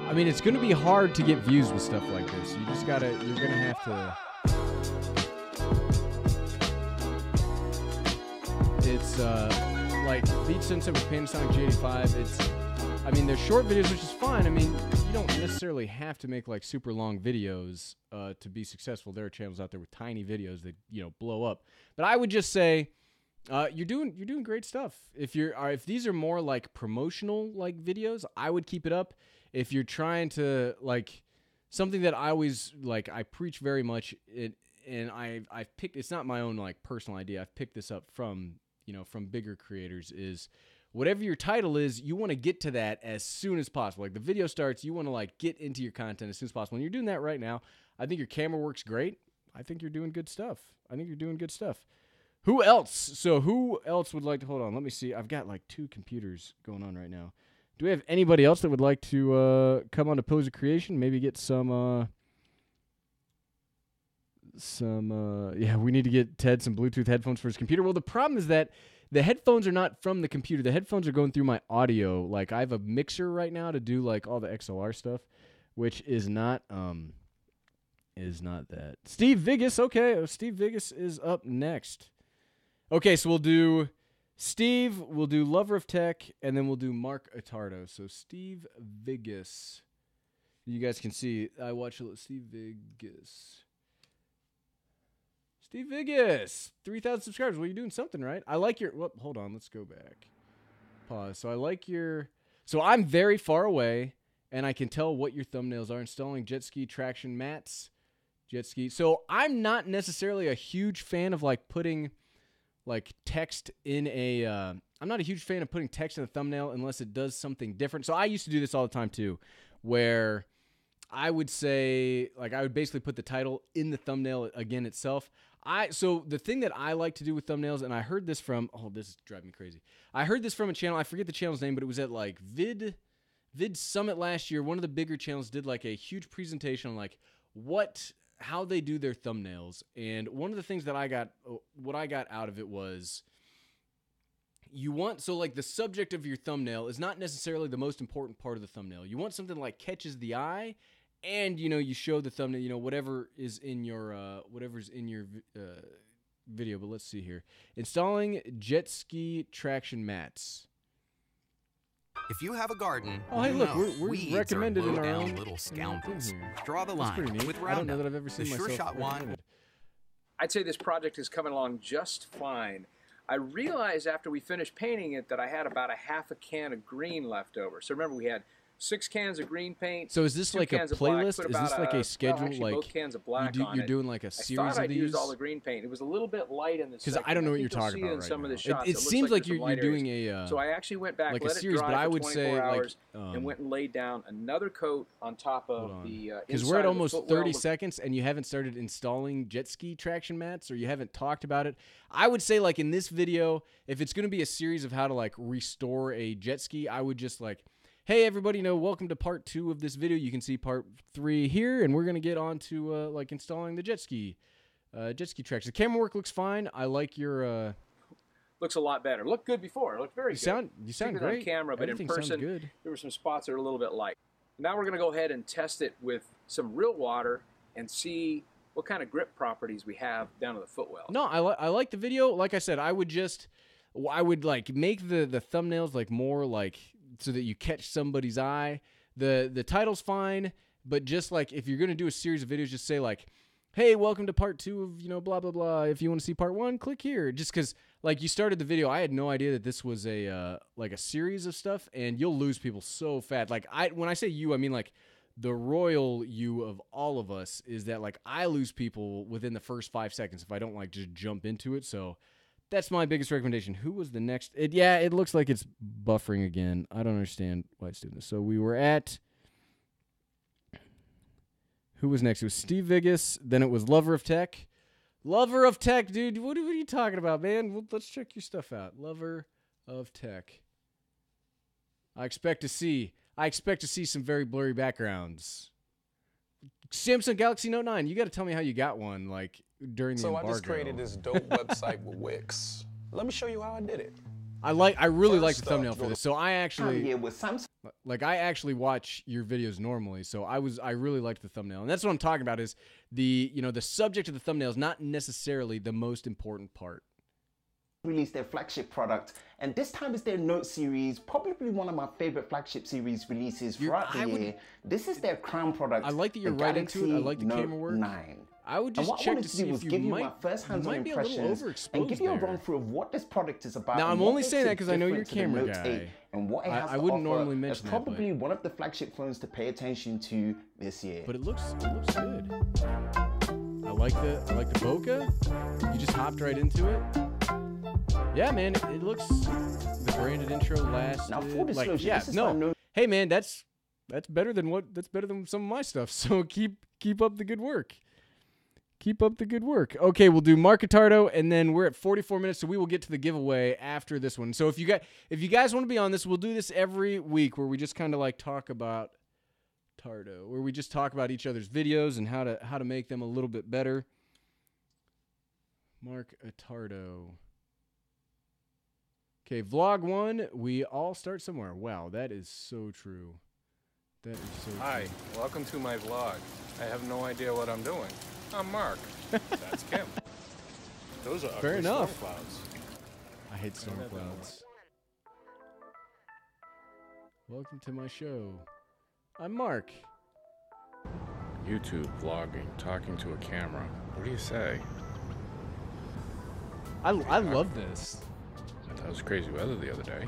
I mean, it's going to be hard to get views with stuff like this. You're going to have to. It's like Beach Sunset with Panasonic G85. They're short videos, which is fine. You don't necessarily have to make like super long videos to be successful. There are channels out there with tiny videos that blow up. But I would just say you're doing great stuff. If these are more like promotional like videos, I would keep it up. If you're trying to like something that I always like, I preach very much. And I've picked. It's not my own like personal idea. I've picked this up from bigger creators. Is whatever your title is, you want to get to that as soon as possible. Like the video starts, you want to like get into your content as soon as possible. And you're doing that right now. I think your camera works great. I think you're doing good stuff. Who else? So who else would like to, hold on, let me see. I've got like 2 computers going on right now. Do we have anybody else that would like to come on to Pillars of Creation? Maybe get some yeah, we need to get Ted some Bluetooth headphones for his computer. Well, the problem is that the headphones are not from the computer. The headphones are going through my audio. Like, I have a mixer right now to do, like, all the XLR stuff, which is not that. Steve Vigas, okay. Steve Vigas is up next. Okay, so we'll do Steve, we'll do Lover of Tech, and then we'll do Mark Attardo. So Steve Vigas. You guys can see, I watch Steve Vigas. Steve Vigas, 3,000 subscribers. Well, you're doing something right. I like your, well, hold on, let's go back. Pause. So I like your, so I'm very far away, and I can tell what your thumbnails are. Installing jet ski traction mats. Jet ski. So I'm not necessarily a huge fan of like putting like text in a, I'm not a huge fan of putting text in a thumbnail unless it does something different. So I used to do this all the time too, where I would say, like, I would basically put the title in the thumbnail again itself. So the thing that I like to do with thumbnails, and I heard this from, oh, this is driving me crazy. I heard this from a channel, I forget the channel's name, but it was at like Vid Summit last year. One of the bigger channels did like a huge presentation on like how they do their thumbnails. And one of the things that what I got out of it was, so like the subject of your thumbnail is not necessarily the most important part of the thumbnail. You want something like catches the eye, and you show the thumbnail, whatever's in your video. But let's see here. Installing jet ski traction mats. If you have a garden, oh hey, look, we're recommended in our down own little scoundrels. Draw the line with Roundup. I don't know that I've ever seen myself. Sure shot wine. I'd say this project is coming along just fine. I realized after we finished painting it that I had about a half a can of green left over. So remember, we had 6 cans of green paint. So is this like a playlist? Is this like a schedule? Well, actually, like both cans of black you're doing like a series I thought of these? I'd used all the green paint. It was a little bit light in the because I don't know what you're talking about right now. It seems like you're doing a so I actually went back, like let a series, it dry but I for would 24 say hours, like and went and laid down another coat on top of the because we're at almost 30 seconds and you haven't started installing jet ski traction mats, or you haven't talked about it. I would say like in this video, if it's going to be a series of how to like restore a jet ski, I would just like, hey everybody, welcome to part 2 of this video. You can see part 3 here, and we're gonna get on to like installing the jet ski traction. The camera work looks fine. I like your looks a lot better. Looked good before. Looked very good. You sound great on camera, but everything in person good. There were some spots that are a little bit light. Now we're gonna go ahead and test it with some real water and see what kind of grip properties we have down to the footwell. No, I like the video. Like I said, I would like make the thumbnails like more like so that you catch somebody's eye. The title's fine, but just like if you're gonna do a series of videos, just say like, hey, welcome to part 2 of blah blah blah. If you want to see part 1, click here. Just because like you started the video, I had no idea that this was a like a series of stuff, and you'll lose people so fast. Like when I say you, I mean like the royal you of all of us is that like I lose people within the first 5 seconds if I don't like just jump into it. So that's my biggest recommendation. Who was the next? It looks like it's buffering again. I don't understand why it's doing this. So we were at, who was next? It was Steve Vigas. Then it was Lover of Tech. Lover of Tech, dude. What are you talking about, man? Well, let's check your stuff out. Lover of Tech. I expect to see some very blurry backgrounds. Samsung Galaxy Note 9. You got to tell me how you got one, like, during the embargo. So I just created this dope website with Wix. Let me show you how I did it. I really like the thumbnail for this. So I actually watch your videos normally. So I really liked the thumbnail. And that's what I'm talking about is the subject of the thumbnail is not necessarily the most important part. Released their flagship product, and this time is their Note series, probably one of my favorite flagship series releases throughout the year. This is their crown product. I like that you're right into it. I like the camera work. 9. I would just check to see if you give you might, my first hands-on might be a little impressions and give you a run through of what this product is about. Now I'm only saying that because I know you're a camera guy. And what it has I to wouldn't offer normally mention is that, probably one of the flagship phones to pay attention to this year. But it looks good. I like the bokeh. You just hopped right into it. Yeah, man, it looks, the branded intro last. Now, full disclosure, this is Hey, man, that's better than some of my stuff. So keep up the good work. Keep up the good work. Okay, we'll do Mark Attardo, and then we're at 44 minutes, so we will get to the giveaway after this one. So if you guys want to be on this, we'll do this every week where we just kind of like talk about Tardo, where we just talk about each other's videos and how to make them a little bit better. Mark Attardo. Okay, vlog 1, we all start somewhere. Wow, that is so true. That is so true. Hi, welcome to my vlog. I have no idea what I'm doing. I'm Mark. That's Kim. Those are fair ugly enough. storm clouds. I hate storm clouds. Welcome to my show. I'm Mark. YouTube vlogging, talking to a camera. What do you say? I love this. I thought it was crazy weather the other day.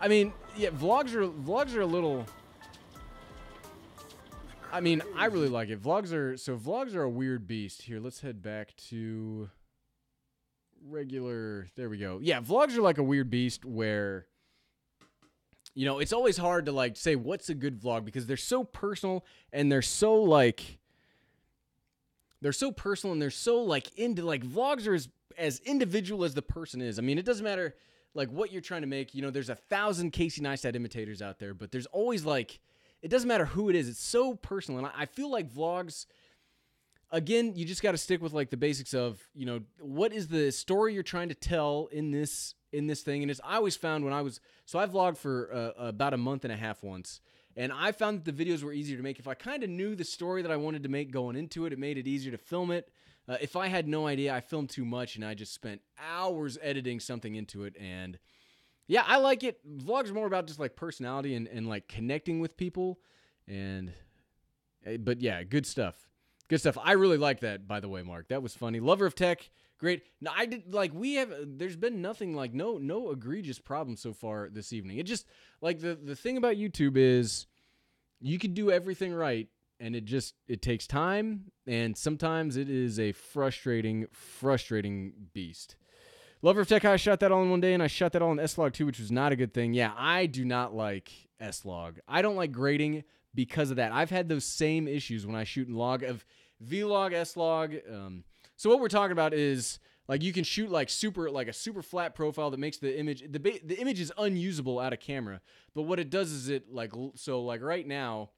I mean, yeah, vlogs are a little. I mean, I really like it. Vlogs are a weird beast. Here, let's head back to regular. There we go. Yeah, vlogs are like a weird beast where, you know, it's always hard to like say what's a good vlog because they're so personal and they're so like into like vlogs are as individual as the person is. I mean, it doesn't matter like what you're trying to make. You know, there's 1,000 Casey Neistat imitators out there, but there's always like, it doesn't matter who it is. It's so personal. And I feel like vlogs, again, you just got to stick with like the basics of, you know, what is the story you're trying to tell in this thing. And it's, I always found when I vlogged for about a month and a half once. And I found that the videos were easier to make. If I kind of knew the story that I wanted to make going into it, it made it easier to film it. If I had no idea, I filmed too much and I just spent hours editing something into it. And yeah, I like it. Vlogs are more about just like personality and like connecting with people. But yeah, good stuff. Good stuff. I really like that, by the way, Mark. That was funny. Lover of tech. Great. Now, I did like there's been nothing like no egregious problem so far this evening. It just like the thing about YouTube is you could do everything right and it takes time and sometimes it is a frustrating beast. Lover of tech, I shot that all in one day and I shot that all in S-Log too, which was not a good thing. Yeah, I do not like S-Log. I don't like grading because of that. I've had those same issues when I shoot in log of Vlog, S-Log. So what we're talking about is like you can shoot like a super flat profile that makes the image the image is unusable out of camera. But what it does is it like right now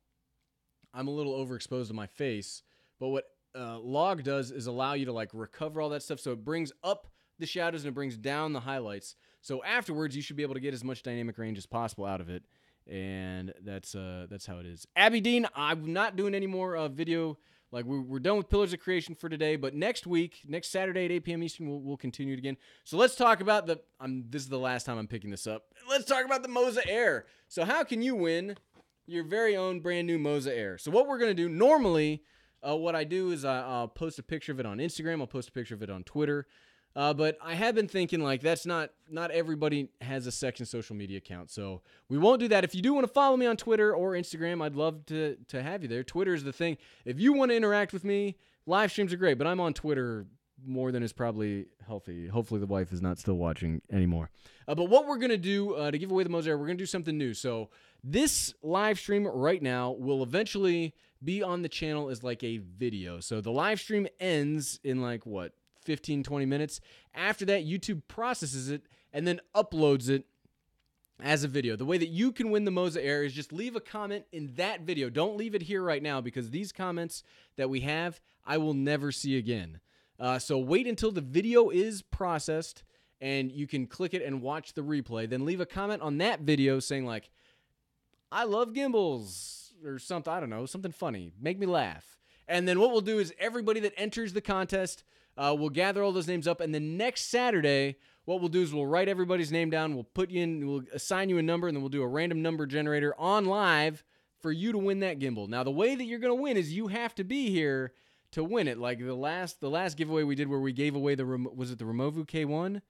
I'm a little overexposed to my face. But what log does is allow you to like recover all that stuff. So it brings up the shadows and it brings down the highlights. So afterwards you should be able to get as much dynamic range as possible out of it. And that's how it is. Abby Dean, I'm not doing any more video. Like we're done with Pillars of Creation for today, but next week, next Saturday at 8 p.m. Eastern, we'll continue it again. So let's talk about this is the last time I'm picking this up. Let's talk about the Moza Air. So how can you win your very own brand new Moza Air? So what we're gonna do normally, what I do is I'll post a picture of it on Instagram. I'll post a picture of it on Twitter. But I have been thinking like that's not everybody has a Section social media account, so we won't do that. If you do want to follow me on Twitter or Instagram, I'd love to have you there. Twitter is the thing. If you want to interact with me, live streams are great, but I'm on Twitter more than is probably healthy. Hopefully the wife is not still watching anymore. But what we're gonna do to give away the Moza Air, we're gonna do something new. So this live stream right now will eventually be on the channel as like a video. So the live stream ends in like what? 15-20 minutes. After that, YouTube processes it and then uploads it as a video. The way that you can win the Moza Air is just leave a comment in that video. Don't leave it here right now because these comments that we have, I will never see again. So wait until the video is processed and you can click it and watch the replay. Then leave a comment on that video saying like, I love gimbals or something. I don't know, something funny. Make me laugh. And then what we'll do is everybody that enters the contest, we'll gather all those names up, and then next Saturday, what we'll do is we'll write everybody's name down, we'll put you in, we'll assign you a number, and then we'll do a random number generator on live for you to win that gimbal. Now, the way that you're going to win is you have to be here to win it. Like the last giveaway we did where we gave away was it the Removu K1?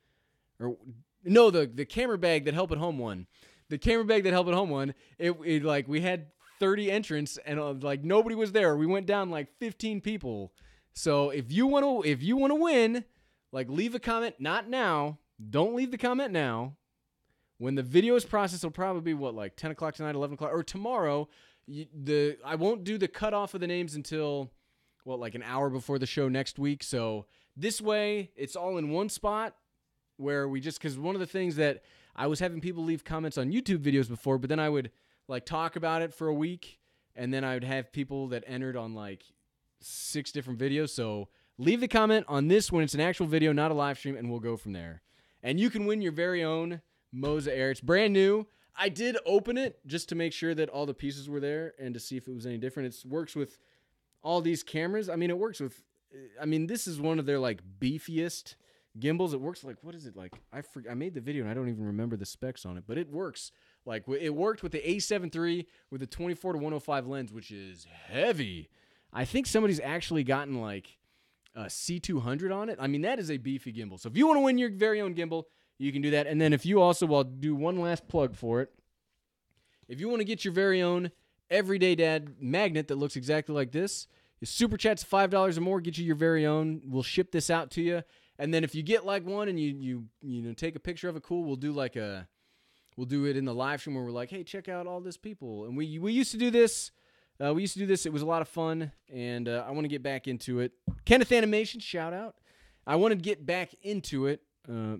Or no, the camera bag that Help at Home won. The camera bag that Help at Home won, it like we had 30 entrants and like nobody was there. We went down like 15 people. So if you want to win, like leave a comment, not now. Don't leave the comment now. When the video is processed, it'll probably be what, like 10 o'clock tonight, 11 o'clock, or tomorrow. I won't do the cutoff of the names until, what, like an hour before the show next week. So this way, it's all in one spot where we just, because one of the things that I was having people leave comments on YouTube videos before, but then I would like talk about it for a week, and then I would have people that entered on like 6 different videos. So leave the comment on this when it's an actual video, not a live stream, and we'll go from there. And you can win your very own Moza Air. It's brand new. I did open it just to make sure that all the pieces were there and to see if it was any different. It works with all these cameras. I mean, it works with, this is one of their like beefiest gimbals. It works like, what is it like? I made the video and I don't even remember the specs on it, but it works. Like it worked with the A7 III with the 24-105 lens, which is heavy. I think somebody's actually gotten like a C200 on it. I mean, that is a beefy gimbal. So if you want to win your very own gimbal, you can do that. And then if you also, I'll do one last plug for it. If you want to get your very own Everyday Dad magnet that looks exactly like this, your super chat's $5 or more, get you your very own. We'll ship this out to you. And then if you get like one and you take a picture of it, cool, we'll do it in the live stream where we're like, hey, check out all this people. And we used to do this. It was a lot of fun, and I want to get back into it. Kenneth Animation, shout out. I want to get back into it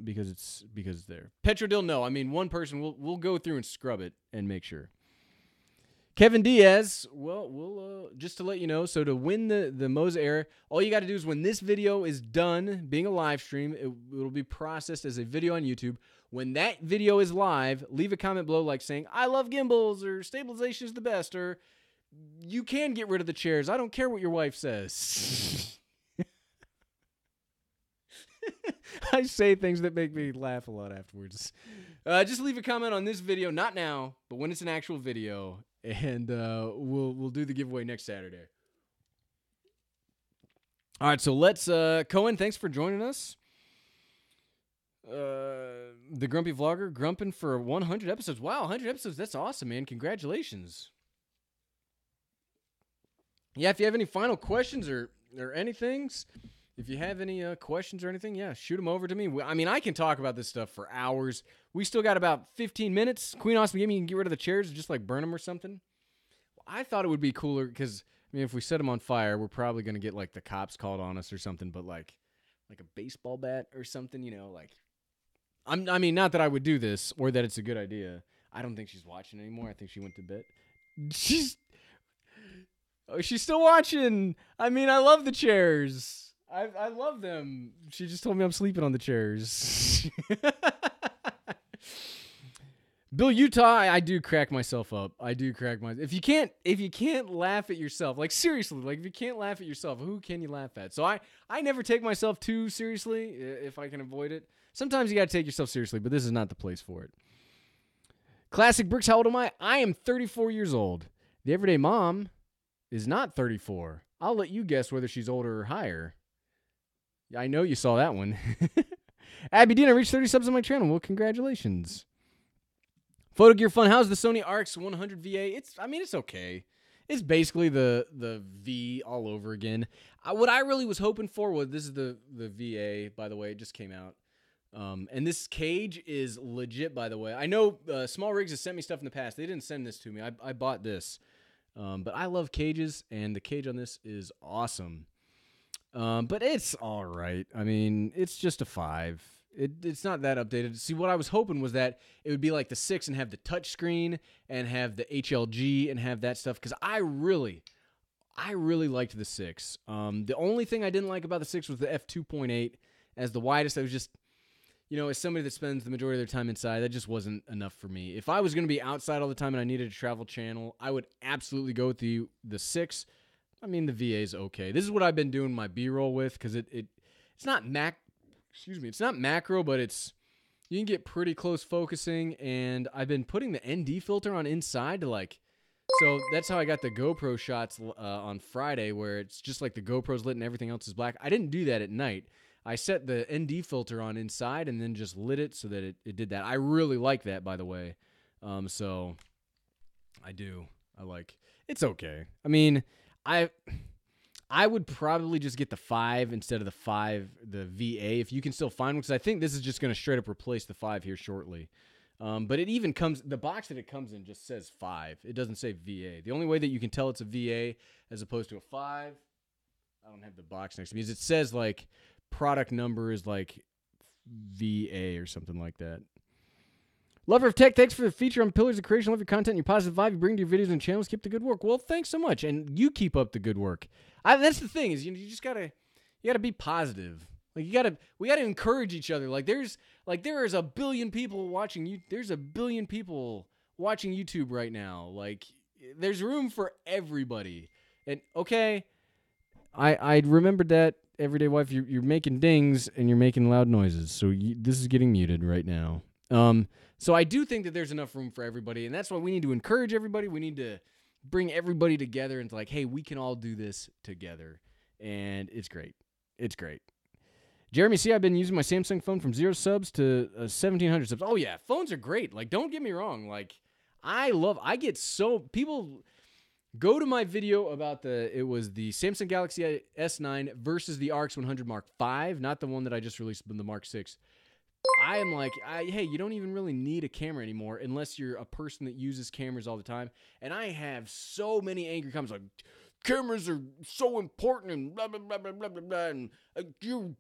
because it's there. Petrodil, no. I mean, one person. We'll go through and scrub it and make sure. Kevin Diaz, well, we'll just to let you know. So to win the Moza Air, all you got to do is when this video is done being a live stream, it'll be processed as a video on YouTube. When that video is live, leave a comment below like saying, I love gimbals, or stabilization is the best, or you can get rid of the chairs. I don't care what your wife says. I say things that make me laugh a lot afterwards. Just leave a comment on this video, not now, but when it's an actual video, and we'll do the giveaway next Saturday. All right, so let's Cohen, thanks for joining us. The Grumpy Vlogger, grumping for 100 episodes. Wow, 100 episodes. That's awesome, man. Congratulations. Yeah, if you have any final questions or anything, if you have any questions or anything, yeah, shoot them over to me. I mean, I can talk about this stuff for hours. We still got about 15 minutes. Queen Awesome Gaming can get rid of the chairs, just like burn them or something. I thought it would be cooler because, I mean, if we set them on fire, we're probably going to get like the cops called on us or something, but like a baseball bat or something, like. I mean, not that I would do this or that it's a good idea. I don't think she's watching anymore. I think she went to bed. She's still watching. I mean, I love the chairs. I love them. She just told me I'm sleeping on the chairs. Bill Utah, I do crack myself up. If you can't laugh at yourself, like seriously, like if you can't laugh at yourself, who can you laugh at? So I never take myself too seriously if I can avoid it. Sometimes you got to take yourself seriously, but this is not the place for it. Classic Bricks, how old am I? I am 34 years old. The Everyday Mom is not 34. I'll let you guess whether she's older or higher. I know you saw that one. Abby Dean, I reached 30 subs on my channel. Well, congratulations. Photo Gear Fun, how's the Sony RX 100 VA? It's okay. It's basically the V all over again. What I really was hoping for was, this is the VA, by the way. It just came out. And this cage is legit, by the way. I know Small Rigs has sent me stuff in the past. They didn't send this to me. I bought this. But I love cages, and the cage on this is awesome. But it's all right. I mean, it's just a 5. It's not that updated. See, what I was hoping was that it would be like the 6 and have the touch screen and have the HLG and have that stuff, because I really liked the 6. The only thing I didn't like about the 6 was the f2.8 as the widest. I was just, as somebody that spends the majority of their time inside, that just wasn't enough for me. If I was going to be outside all the time and I needed a travel channel, I would absolutely go with the 6. I mean, the VA is okay. This is what I've been doing my B-roll with, because it's not it's not macro, but you can get pretty close focusing, and I've been putting the ND filter on inside to so that's how I got the GoPro shots on Friday, where it's just like the GoPro's lit and everything else is black. I didn't do that at night. I set the ND filter on inside and then just lit it so that it did that. I really like that, by the way. So I do. It's okay. I mean, I I would probably just get the 5 instead of the VA, if you can still find one, because I think this is just going to straight up replace the 5 here shortly. But it even comes, the box that it comes in just says 5. It doesn't say VA. The only way that you can tell it's a VA as opposed to a 5, I don't have the box next to me, is it says like product number is like VA or something like that. Lover of Tech, thanks for the feature on Pillars of Creation. Love your content and your positive vibe you bring to your videos and channels. Keep the good work. Well, thanks so much, and you keep up the good work. That's the thing, is you just gotta be positive. Like we gotta encourage each other. Like there is a billion people watching you. There's a billion people watching YouTube right now. Like there's room for everybody. And okay, I remembered that. Everyday wife, you're making dings and you're making loud noises. So this is getting muted right now. So I do think that there's enough room for everybody, and that's why we need to encourage everybody. We need to bring everybody together and like, hey, we can all do this together, and it's great. It's great. Jeremy, see, I've been using my Samsung phone from 0 subs to 1,700 subs. Oh yeah, phones are great. Like, don't get me wrong. Like, people go to my video about it was the Samsung Galaxy S9 versus the RX 100 Mark V, not the one that I just released, but the Mark 6. I am like, hey, you don't even really need a camera anymore unless you're a person that uses cameras all the time. And I have so many angry comments like, cameras are so important and blah, blah, blah, blah, blah, blah, blah, and you're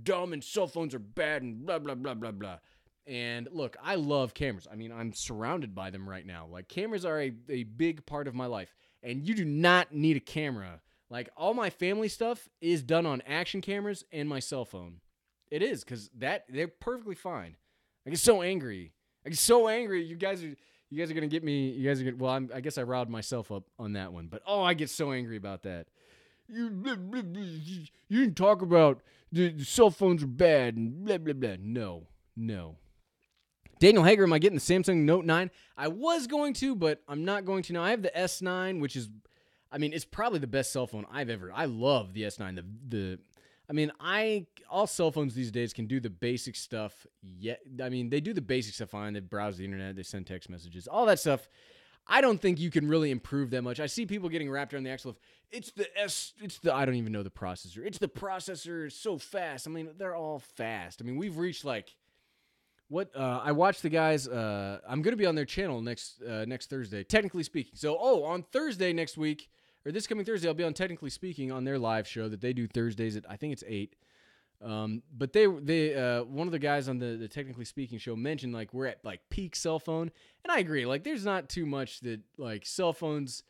dumb and cell phones are bad and blah, blah, blah, blah, blah. And look, I love cameras. I mean, I'm surrounded by them right now. Like, cameras are a big part of my life. And you do not need a camera. Like, all my family stuff is done on action cameras and my cell phone. It is, because they're perfectly fine. I get so angry. You guys are gonna get me. Well, I guess I riled myself up on that one. But I get so angry about that. You didn't talk about the cell phones are bad and blah blah blah. No. Daniel Hager, am I getting the Samsung Note 9? I was going to, but I'm not going to now. I have the S9, which is, I mean, it's probably the best cell phone I've ever. I love the S9. All cell phones these days can do the basic stuff. They do the basic stuff fine. They browse the internet. They send text messages. All that stuff. I don't think you can really improve that much. I see people getting wrapped around the axle of, I don't even know the processor. It's the processor. It's so fast. I mean, they're all fast. I mean, we've reached I watched the guys, I'm going to be on their channel next Thursday, technically speaking. So, on Thursday next week, or this coming Thursday, I'll be on Technically Speaking on their live show that they do Thursdays at, I think it's 8. But they one of the guys on the Technically Speaking show mentioned, like, we're at, like, peak cell phone. And I agree. Like, there's not too much that, like, cell phones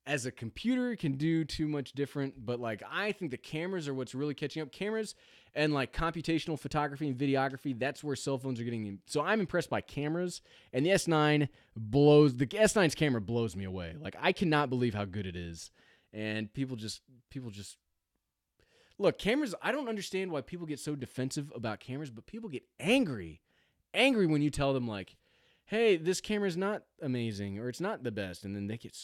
as a computer can do too much different. But, like, I think the cameras are what's really catching up. Cameras and, like, computational photography and videography, that's where cell phones are getting in. So I'm impressed by cameras. And the S9's camera blows me away. Like, I cannot believe how good it is. And people just look, cameras, I don't understand why people get so defensive about cameras, but people get angry when you tell them, like, hey, this camera's not amazing or it's not the best, and then they get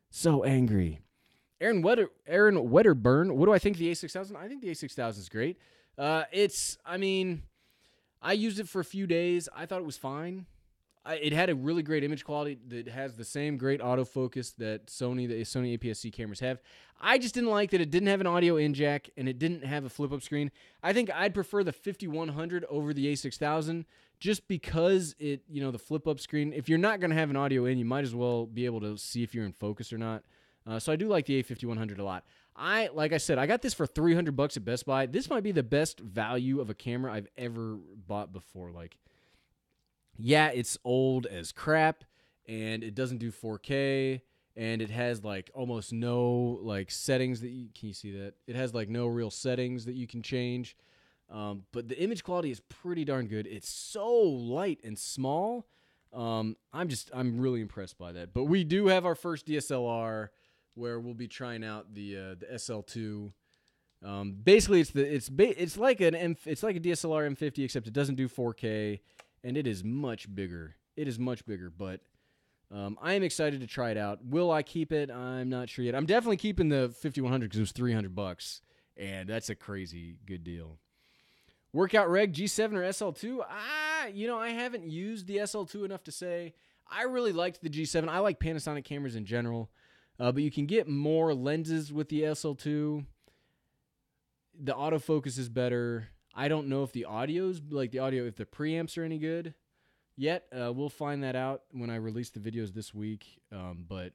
so angry. Aaron Wedderburn, what do I think of the A6000? I think the A6000 is great. I used it for a few days. I thought it was fine. It had a really great image quality that has the same great autofocus that the Sony APS-C cameras have. I just didn't like that it didn't have an audio in jack and it didn't have a flip-up screen. I think I'd prefer the 5100 over the A6000 just because the flip-up screen, if you're not going to have an audio in, you might as well be able to see if you're in focus or not. So I do like the A5100 a lot. Like I said, I got this for $300 at Best Buy. This might be the best value of a camera I've ever bought before. Like, yeah, it's old as crap, and it doesn't do 4K, and it has, like, almost no, like, settings that can you see that? It has, like, no real settings that you can change, but the image quality is pretty darn good. It's so light and small. I'm really impressed by that. But we do have our first DSLR where we'll be trying out the SL2. Basically, it's like a DSLR M50, except it doesn't do 4K. And it is much bigger. But I am excited to try it out. Will I keep it? I'm not sure yet. I'm definitely keeping the 5100 because it was $300, and that's a crazy good deal. Workout Reg, G7 or SL2? I haven't used the SL2 enough to say. I really liked the G7. I like Panasonic cameras in general. But you can get more lenses with the SL2. The autofocus is better. I don't know if the audio's, like the audio, if the preamps are any good yet. We'll find that out when I release the videos this week. But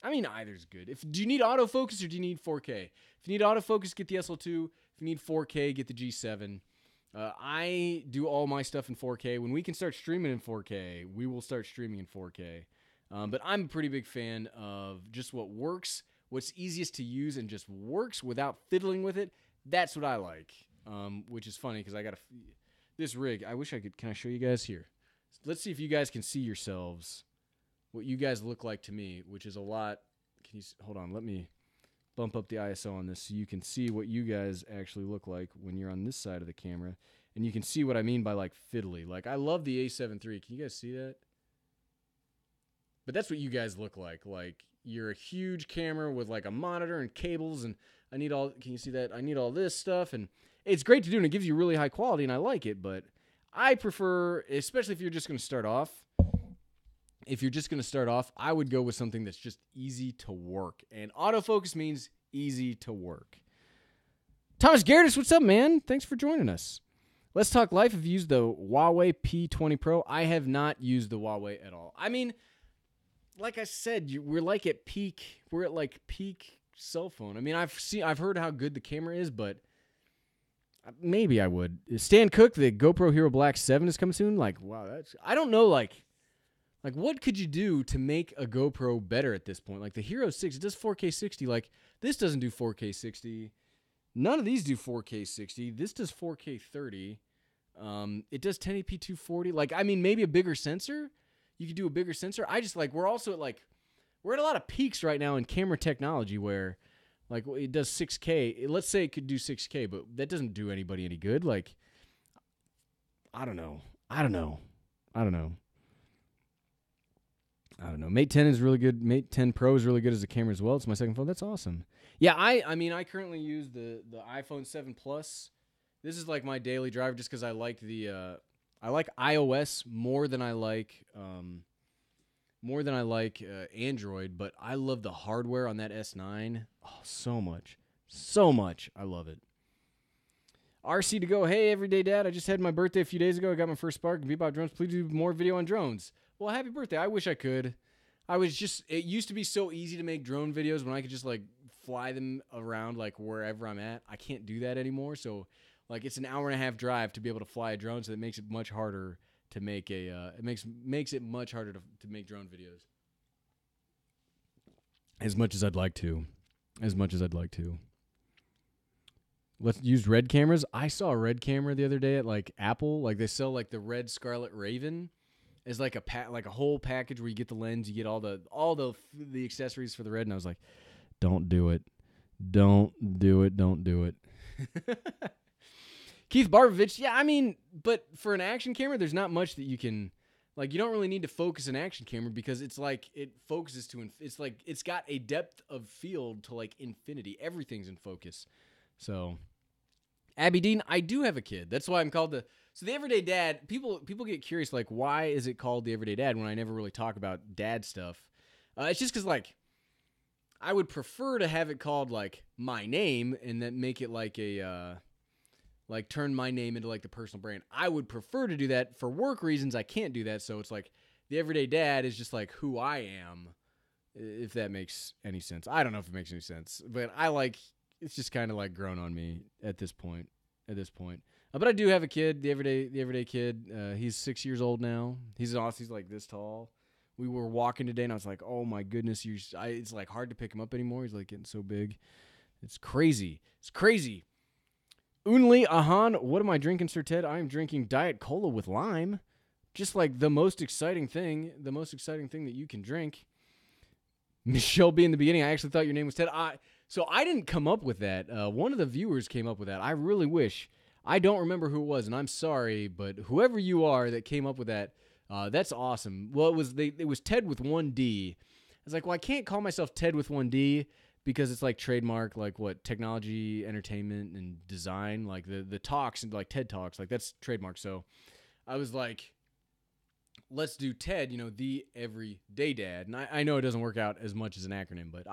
I mean, either's good. Do you need autofocus or do you need 4K? If you need autofocus, get the SL2. If you need 4K, get the G7. I do all my stuff in 4K. When we can start streaming in 4K, we will start streaming in 4K. But I'm a pretty big fan of just what works, what's easiest to use, and just works without fiddling with it. That's what I like, which is funny because I got this rig. I wish I could. Can I show you guys here? Let's see if you guys can see yourselves, what you guys look like to me, which is a lot. Can you hold on? Let me bump up the ISO on this so you can see what you guys actually look like when you're on this side of the camera, and you can see what I mean by like fiddly. Like I love the A7 III. Can you guys see that? But that's what you guys look like. Like you're a huge camera with like a monitor and cables, and I need all. Can you see that? I need all this stuff, and it's great to do, and it gives you really high quality, and I like it. But I prefer, especially if you're just going to start off. If you're just going to start off, I would go with something that's just easy to work. And autofocus means easy to work. Thomas Gerdes, what's up, man? Thanks for joining us. Let's talk life. Have you used the Huawei P20 Pro? I have not used the Huawei at all. I mean, like I said, we're like at peak. We're at like peak cell phone. I mean, I've heard how good the camera is, but maybe I would. Stan Cook, the GoPro Hero Black 7 is coming soon. Like, wow, I don't know, like what could you do to make a GoPro better at this point? Like the Hero 6, it does 4K 60. Like this doesn't do 4K 60. None of these do 4K 60. This does 4K 30. It does 1080p 240. Like, I mean, maybe a bigger sensor. You could do a bigger sensor. I just like, we're at a lot of peaks right now in camera technology where like it does 6K. Let's say it could do 6K, but that doesn't do anybody any good. Like, I don't know. Mate 10 is really good. Mate 10 Pro is really good as a camera as well. It's my second phone. That's awesome. Yeah, I mean, I currently use the iPhone 7 Plus. This is like my daily driver just because I like I like iOS more than I like Android, but I love the hardware on that S9. Oh, so much. I love it. RC to go. Hey, everyday dad. I just had my birthday a few days ago. I got my first Spark. Bebop drones. Please do more video on drones. Well, happy birthday. I wish I could. It used to be so easy to make drone videos when I could just like fly them around like wherever I'm at. I can't do that anymore. So like it's an hour and a half drive to be able to fly a drone. So it makes it much harder to make makes it much harder to make drone videos. As much as I'd like to. Let's use red cameras. I saw a red camera the other day at like Apple. Like they sell like the red Scarlet Raven. Is like a whole package where you get the lens, you get all the accessories for the red, and I was like, don't do it. Keith Barbovich, yeah, I mean, but for an action camera, there's not much that you can, like, you don't really need to focus an action camera because it's like, it focuses to, it's like, it's got a depth of field to like infinity. Everything's in focus. So, Abby Dean, I do have a kid. That's why I'm called So the Everyday Dad, people get curious, like, why is it called the Everyday Dad when I never really talk about dad stuff? It's just because, like, I would prefer to have it called, like, my name and then make it like like, turn my name into, like, the personal brand. I would prefer to do that. For work reasons, I can't do that, so it's like, the Everyday Dad is just, like, who I am, if that makes any sense. I don't know if it makes any sense, but it's just kind of, like, grown on me at this point. But I do have a kid, the everyday kid. He's 6 years old now. He's awesome. He's like this tall. We were walking today, and I was like, "Oh my goodness, it's like hard to pick him up anymore. He's like getting so big. It's crazy. Unli Ahan, what am I drinking, Sir Ted? I am drinking Diet Cola with lime. Just like the most exciting thing that you can drink. Michelle B in the beginning. I actually thought your name was Ted. So I didn't come up with that. One of the viewers came up with that. I really wish. I don't remember who it was, and I'm sorry, but whoever you are that came up with that, that's awesome. Well, it was Ted with 1D. I was like, well, I can't call myself Ted with 1D because it's like trademark, like what, technology, entertainment, and design, like the talks and like TED Talks, like that's trademark. So I was like, let's do TEDD, the Everyday Dad. And I know it doesn't work out as much as an acronym, but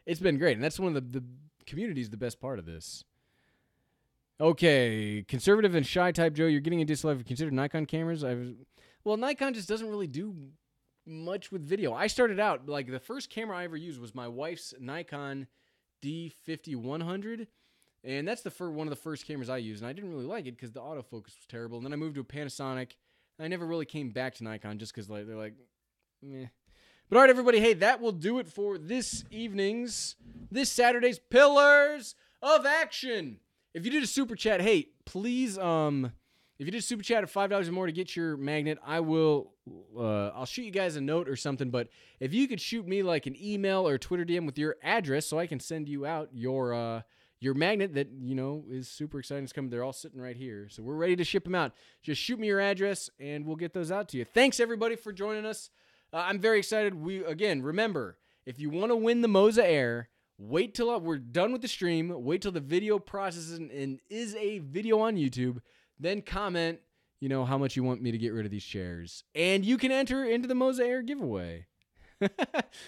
it's been great. And that's one of the community's the best part of this. Okay, conservative and shy type Joe, you're getting a DSLR. Have you considered Nikon cameras? Well, Nikon just doesn't really do much with video. I started out, like, the first camera I ever used was my wife's Nikon D50-100, and that's one of the first cameras I used, and I didn't really like it because the autofocus was terrible. And then I moved to a Panasonic, and I never really came back to Nikon just because they're like, meh. But all right, everybody, hey, that will do it for this Saturday's Pillars of Action. If you did a super chat, hey, please, if you did a super chat of $5 or more to get your magnet, I'll shoot you guys a note or something. But if you could shoot me like an email or Twitter DM with your address, so I can send you out your magnet that is super exciting. It's coming. They're all sitting right here, so we're ready to ship them out. Just shoot me your address, and we'll get those out to you. Thanks everybody for joining us. I'm very excited. Remember, if you want to win the Moza Air, wait till we're done with the stream. Wait till the video processes and is a video on YouTube. Then comment, how much you want me to get rid of these chairs. And you can enter into the Moza Air giveaway.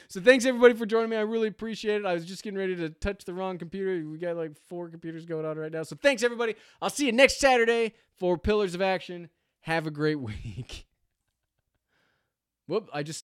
So thanks, everybody, for joining me. I really appreciate it. I was just getting ready to touch the wrong computer. We got like 4 computers going on right now. So thanks, everybody. I'll see you next Saturday for Pillars of Action. Have a great week. Whoop, I just